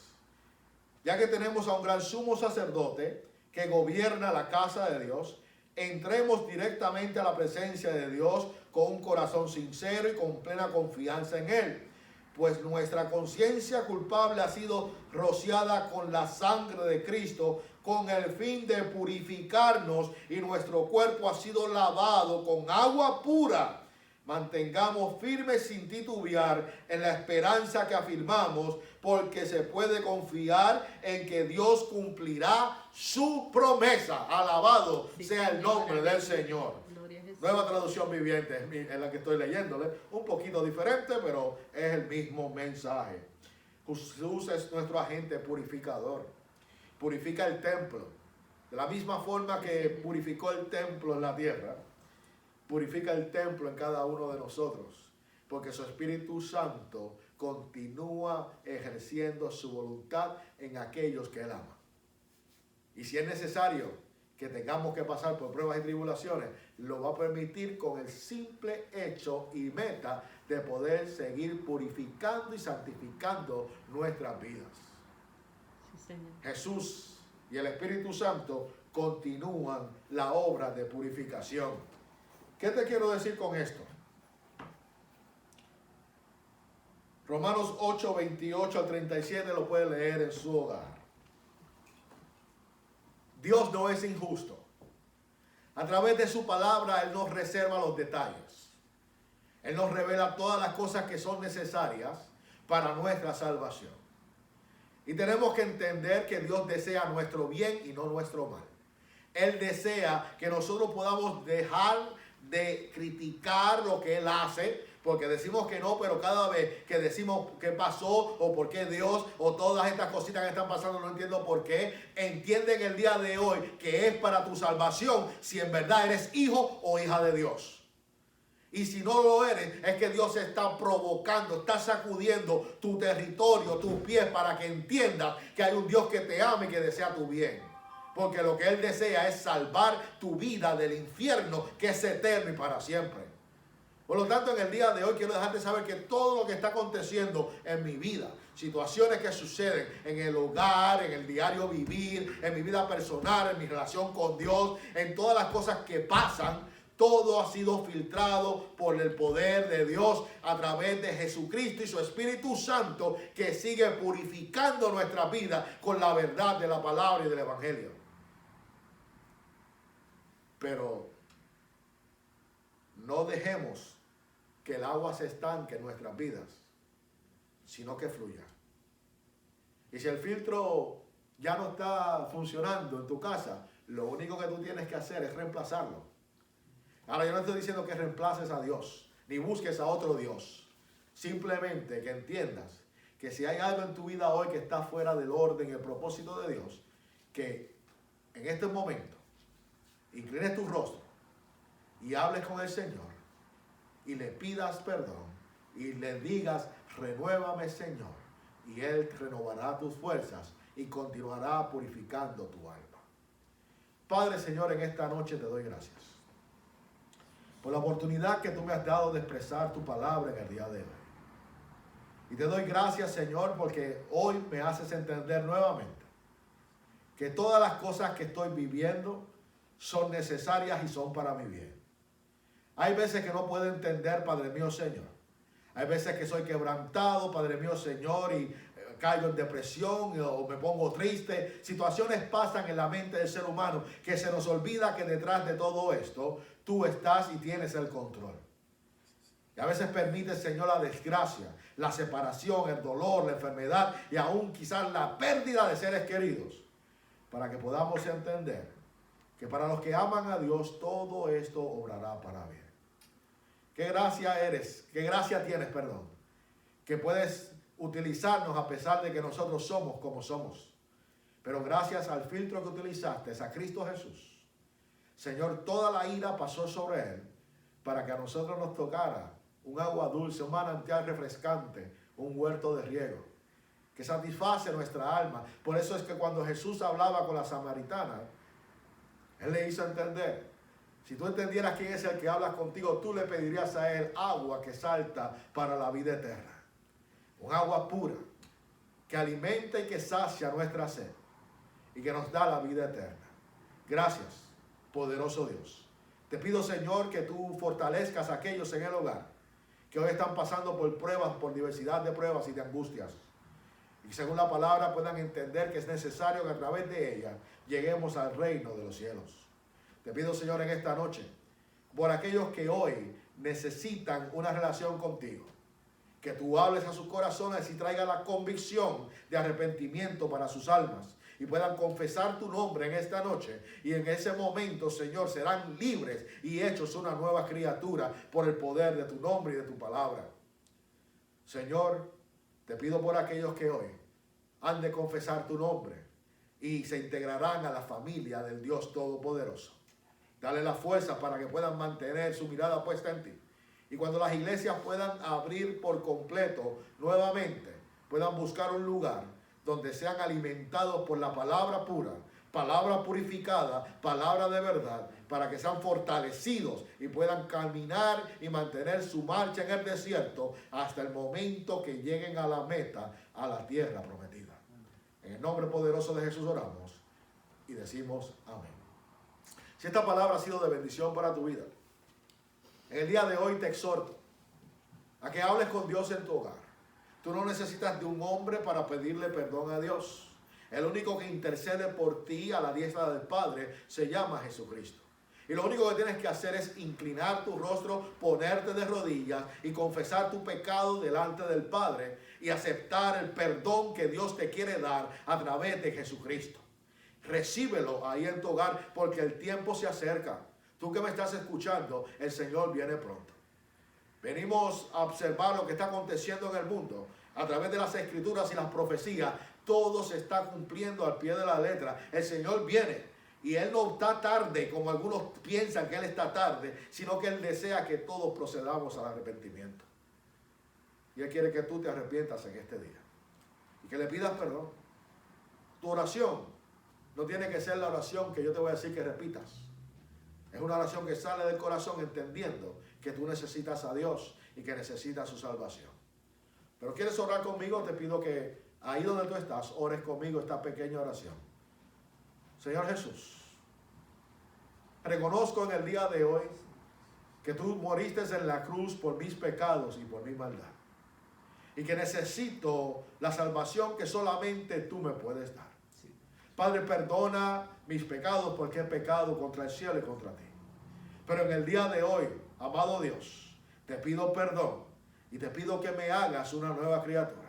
Ya que tenemos a un gran sumo sacerdote que gobierna la casa de Dios, entremos directamente a la presencia de Dios con un corazón sincero y con plena confianza en Él. Pues nuestra conciencia culpable ha sido rociada con la sangre de Cristo con el fin de purificarnos y nuestro cuerpo ha sido lavado con agua pura. Mantengamos firmes sin titubear en la esperanza que afirmamos, porque se puede confiar en que Dios cumplirá su promesa. Alabado sea el nombre del Señor. Nueva traducción viviente es la que estoy leyéndole. Un poquito diferente, pero es el mismo mensaje. Jesús es nuestro agente purificador. Purifica el templo. De la misma forma que purificó el templo en la tierra, purifica el templo en cada uno de nosotros. Porque su Espíritu Santo continúa ejerciendo su voluntad en aquellos que Él ama. Y si es necesario que tengamos que pasar por pruebas y tribulaciones, lo va a permitir con el simple hecho y meta de poder seguir purificando y santificando nuestras vidas. Sí, Señor. Jesús y el Espíritu Santo continúan la obra de purificación. ¿Qué te quiero decir con esto? Romanos 8, 28 al 37 lo puede leer en su hogar. Dios no es injusto. A través de su palabra, Él nos reserva los detalles. Él nos revela todas las cosas que son necesarias para nuestra salvación. Y tenemos que entender que Dios desea nuestro bien y no nuestro mal. Él desea que nosotros podamos dejar de criticar lo que Él hace, porque decimos que no, pero cada vez que decimos qué pasó o por qué Dios o todas estas cositas que están pasando no entiendo por qué, entienden el día de hoy que es para tu salvación si en verdad eres hijo o hija de Dios. Y si no lo eres, es que Dios está provocando, está sacudiendo tu territorio, tus pies, para que entiendas que hay un Dios que te ama y que desea tu bien. Porque lo que Él desea es salvar tu vida del infierno, que es eterno y para siempre. Por lo tanto, en el día de hoy quiero dejarte saber que todo lo que está aconteciendo en mi vida, situaciones que suceden en el hogar, en el diario vivir, en mi vida personal, en mi relación con Dios, en todas las cosas que pasan, todo ha sido filtrado por el poder de Dios a través de Jesucristo y su Espíritu Santo, que sigue purificando nuestra vida con la verdad de la palabra y del Evangelio. Pero no dejemos que el agua se estanque en nuestras vidas, sino que fluya. Y si el filtro ya no está funcionando en tu casa, lo único que tú tienes que hacer es reemplazarlo. Ahora, yo no estoy diciendo que reemplaces a Dios, ni busques a otro Dios. Simplemente que entiendas que si hay algo en tu vida hoy que está fuera del orden y el propósito de Dios, que en este momento inclines tu rostro y hables con el Señor y le pidas perdón y le digas: renuévame, Señor, y Él renovará tus fuerzas y continuará purificando tu alma. Padre, Señor, en esta noche te doy gracias por la oportunidad que tú me has dado de expresar tu palabra en el día de hoy. Y te doy gracias, Señor, porque hoy me haces entender nuevamente que todas las cosas que estoy viviendo son necesarias y son para mi bien. Hay veces que no puedo entender, Padre mío, Señor. Hay veces que soy quebrantado, Padre mío, Señor, y caigo en depresión o me pongo triste. Situaciones pasan en la mente del ser humano que se nos olvida que detrás de todo esto tú estás y tienes el control. Y a veces permite, Señor, la desgracia, la separación, el dolor, la enfermedad y aún quizás la pérdida de seres queridos, para que podamos entender que para los que aman a Dios todo esto obrará para bien. Qué gracia eres, qué gracia tienes, perdón, que puedes utilizarnos a pesar de que nosotros somos como somos. Pero gracias al filtro que utilizaste, a Cristo Jesús, Señor, toda la ira pasó sobre Él para que a nosotros nos tocara un agua dulce, un manantial refrescante, un huerto de riego que satisface nuestra alma. Por eso es que cuando Jesús hablaba con la samaritana, Él le hizo entender: si tú entendieras quién es el que habla contigo, tú le pedirías a Él agua que salta para la vida eterna. Un agua pura que alimenta y que sacia nuestra sed y que nos da la vida eterna. Gracias, poderoso Dios. Te pido, Señor, que tú fortalezcas a aquellos en el hogar que hoy están pasando por pruebas, por diversidad de pruebas y de angustias. Y según la palabra puedan entender que es necesario que a través de ella lleguemos al reino de los cielos. Te pido, Señor, en esta noche, por aquellos que hoy necesitan una relación contigo, que tú hables a sus corazones y traiga la convicción de arrepentimiento para sus almas y puedan confesar tu nombre en esta noche, y en ese momento, Señor, serán libres y hechos una nueva criatura por el poder de tu nombre y de tu palabra. Señor, te pido por aquellos que hoy han de confesar tu nombre y se integrarán a la familia del Dios Todopoderoso. Dale la fuerza para que puedan mantener su mirada puesta en ti. Y cuando las iglesias puedan abrir por completo nuevamente, puedan buscar un lugar donde sean alimentados por la palabra pura, palabra purificada, palabra de verdad, para que sean fortalecidos y puedan caminar y mantener su marcha en el desierto hasta el momento que lleguen a la meta, a la tierra prometida. En el nombre poderoso de Jesús oramos y decimos amén. Si esta palabra ha sido de bendición para tu vida, en el día de hoy te exhorto a que hables con Dios en tu hogar. Tú no necesitas de un hombre para pedirle perdón a Dios. El único que intercede por ti a la diestra del Padre se llama Jesucristo. Y lo único que tienes que hacer es inclinar tu rostro, ponerte de rodillas y confesar tu pecado delante del Padre y aceptar el perdón que Dios te quiere dar a través de Jesucristo. Recíbelo ahí en tu hogar porque el tiempo se acerca. Tú que me estás escuchando, el Señor viene pronto. Venimos a observar lo que está aconteciendo en el mundo. A través de las escrituras y las profecías, todo se está cumpliendo al pie de la letra. El Señor viene y Él no está tarde, como algunos piensan que Él está tarde, sino que Él desea que todos procedamos al arrepentimiento. Y Él quiere que tú te arrepientas en este día y que le pidas perdón. Tu oración no tiene que ser la oración que yo te voy a decir que repitas. Es una oración que sale del corazón entendiendo que tú necesitas a Dios y que necesitas su salvación. Pero quieres orar conmigo, te pido que ahí donde tú estás, ores conmigo esta pequeña oración. Señor Jesús, reconozco en el día de hoy que tú moriste en la cruz por mis pecados y por mi maldad. Y que necesito la salvación que solamente tú me puedes dar. Padre, perdona mis pecados porque he pecado contra el cielo y contra ti. Pero en el día de hoy, amado Dios, te pido perdón y te pido que me hagas una nueva criatura.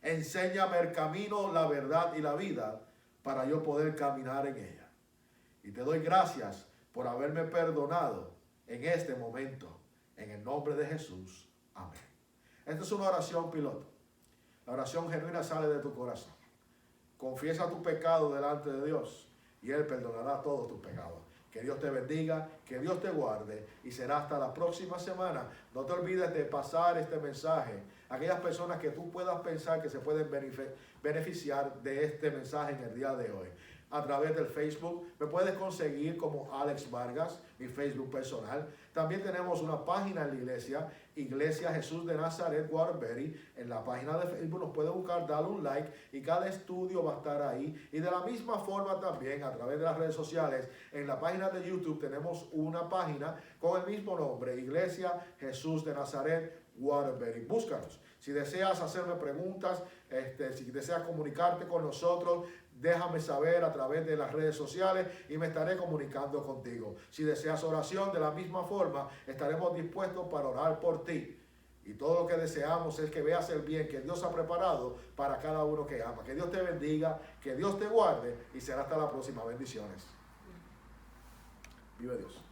Enséñame el camino, la verdad y la vida para yo poder caminar en ella. Y te doy gracias por haberme perdonado en este momento. En el nombre de Jesús. Amén. Esta es una oración piloto. La oración genuina sale de tu corazón. Confiesa tu pecado delante de Dios y Él perdonará todos tus pecados. Que Dios te bendiga, que Dios te guarde y será hasta la próxima semana. No te olvides de pasar este mensaje a aquellas personas que tú puedas pensar que se pueden beneficiar de este mensaje en el día de hoy. A través del Facebook me puedes conseguir como Alex Vargas, mi Facebook personal. También tenemos una página en la iglesia, Iglesia Jesús de Nazaret Waterbury. En la página de Facebook nos puede buscar, dale un like y cada estudio va a estar ahí. Y de la misma forma también a través de las redes sociales, en la página de YouTube tenemos una página con el mismo nombre, Iglesia Jesús de Nazaret Waterbury. Búscanos. Si deseas hacerme preguntas, si deseas comunicarte con nosotros, déjame saber a través de las redes sociales y me estaré comunicando contigo. Si deseas oración, de la misma forma, estaremos dispuestos para orar por ti. Y todo lo que deseamos es que veas el bien que Dios ha preparado para cada uno que ama. Que Dios te bendiga, que Dios te guarde y será hasta la próxima. Bendiciones. Vive Dios.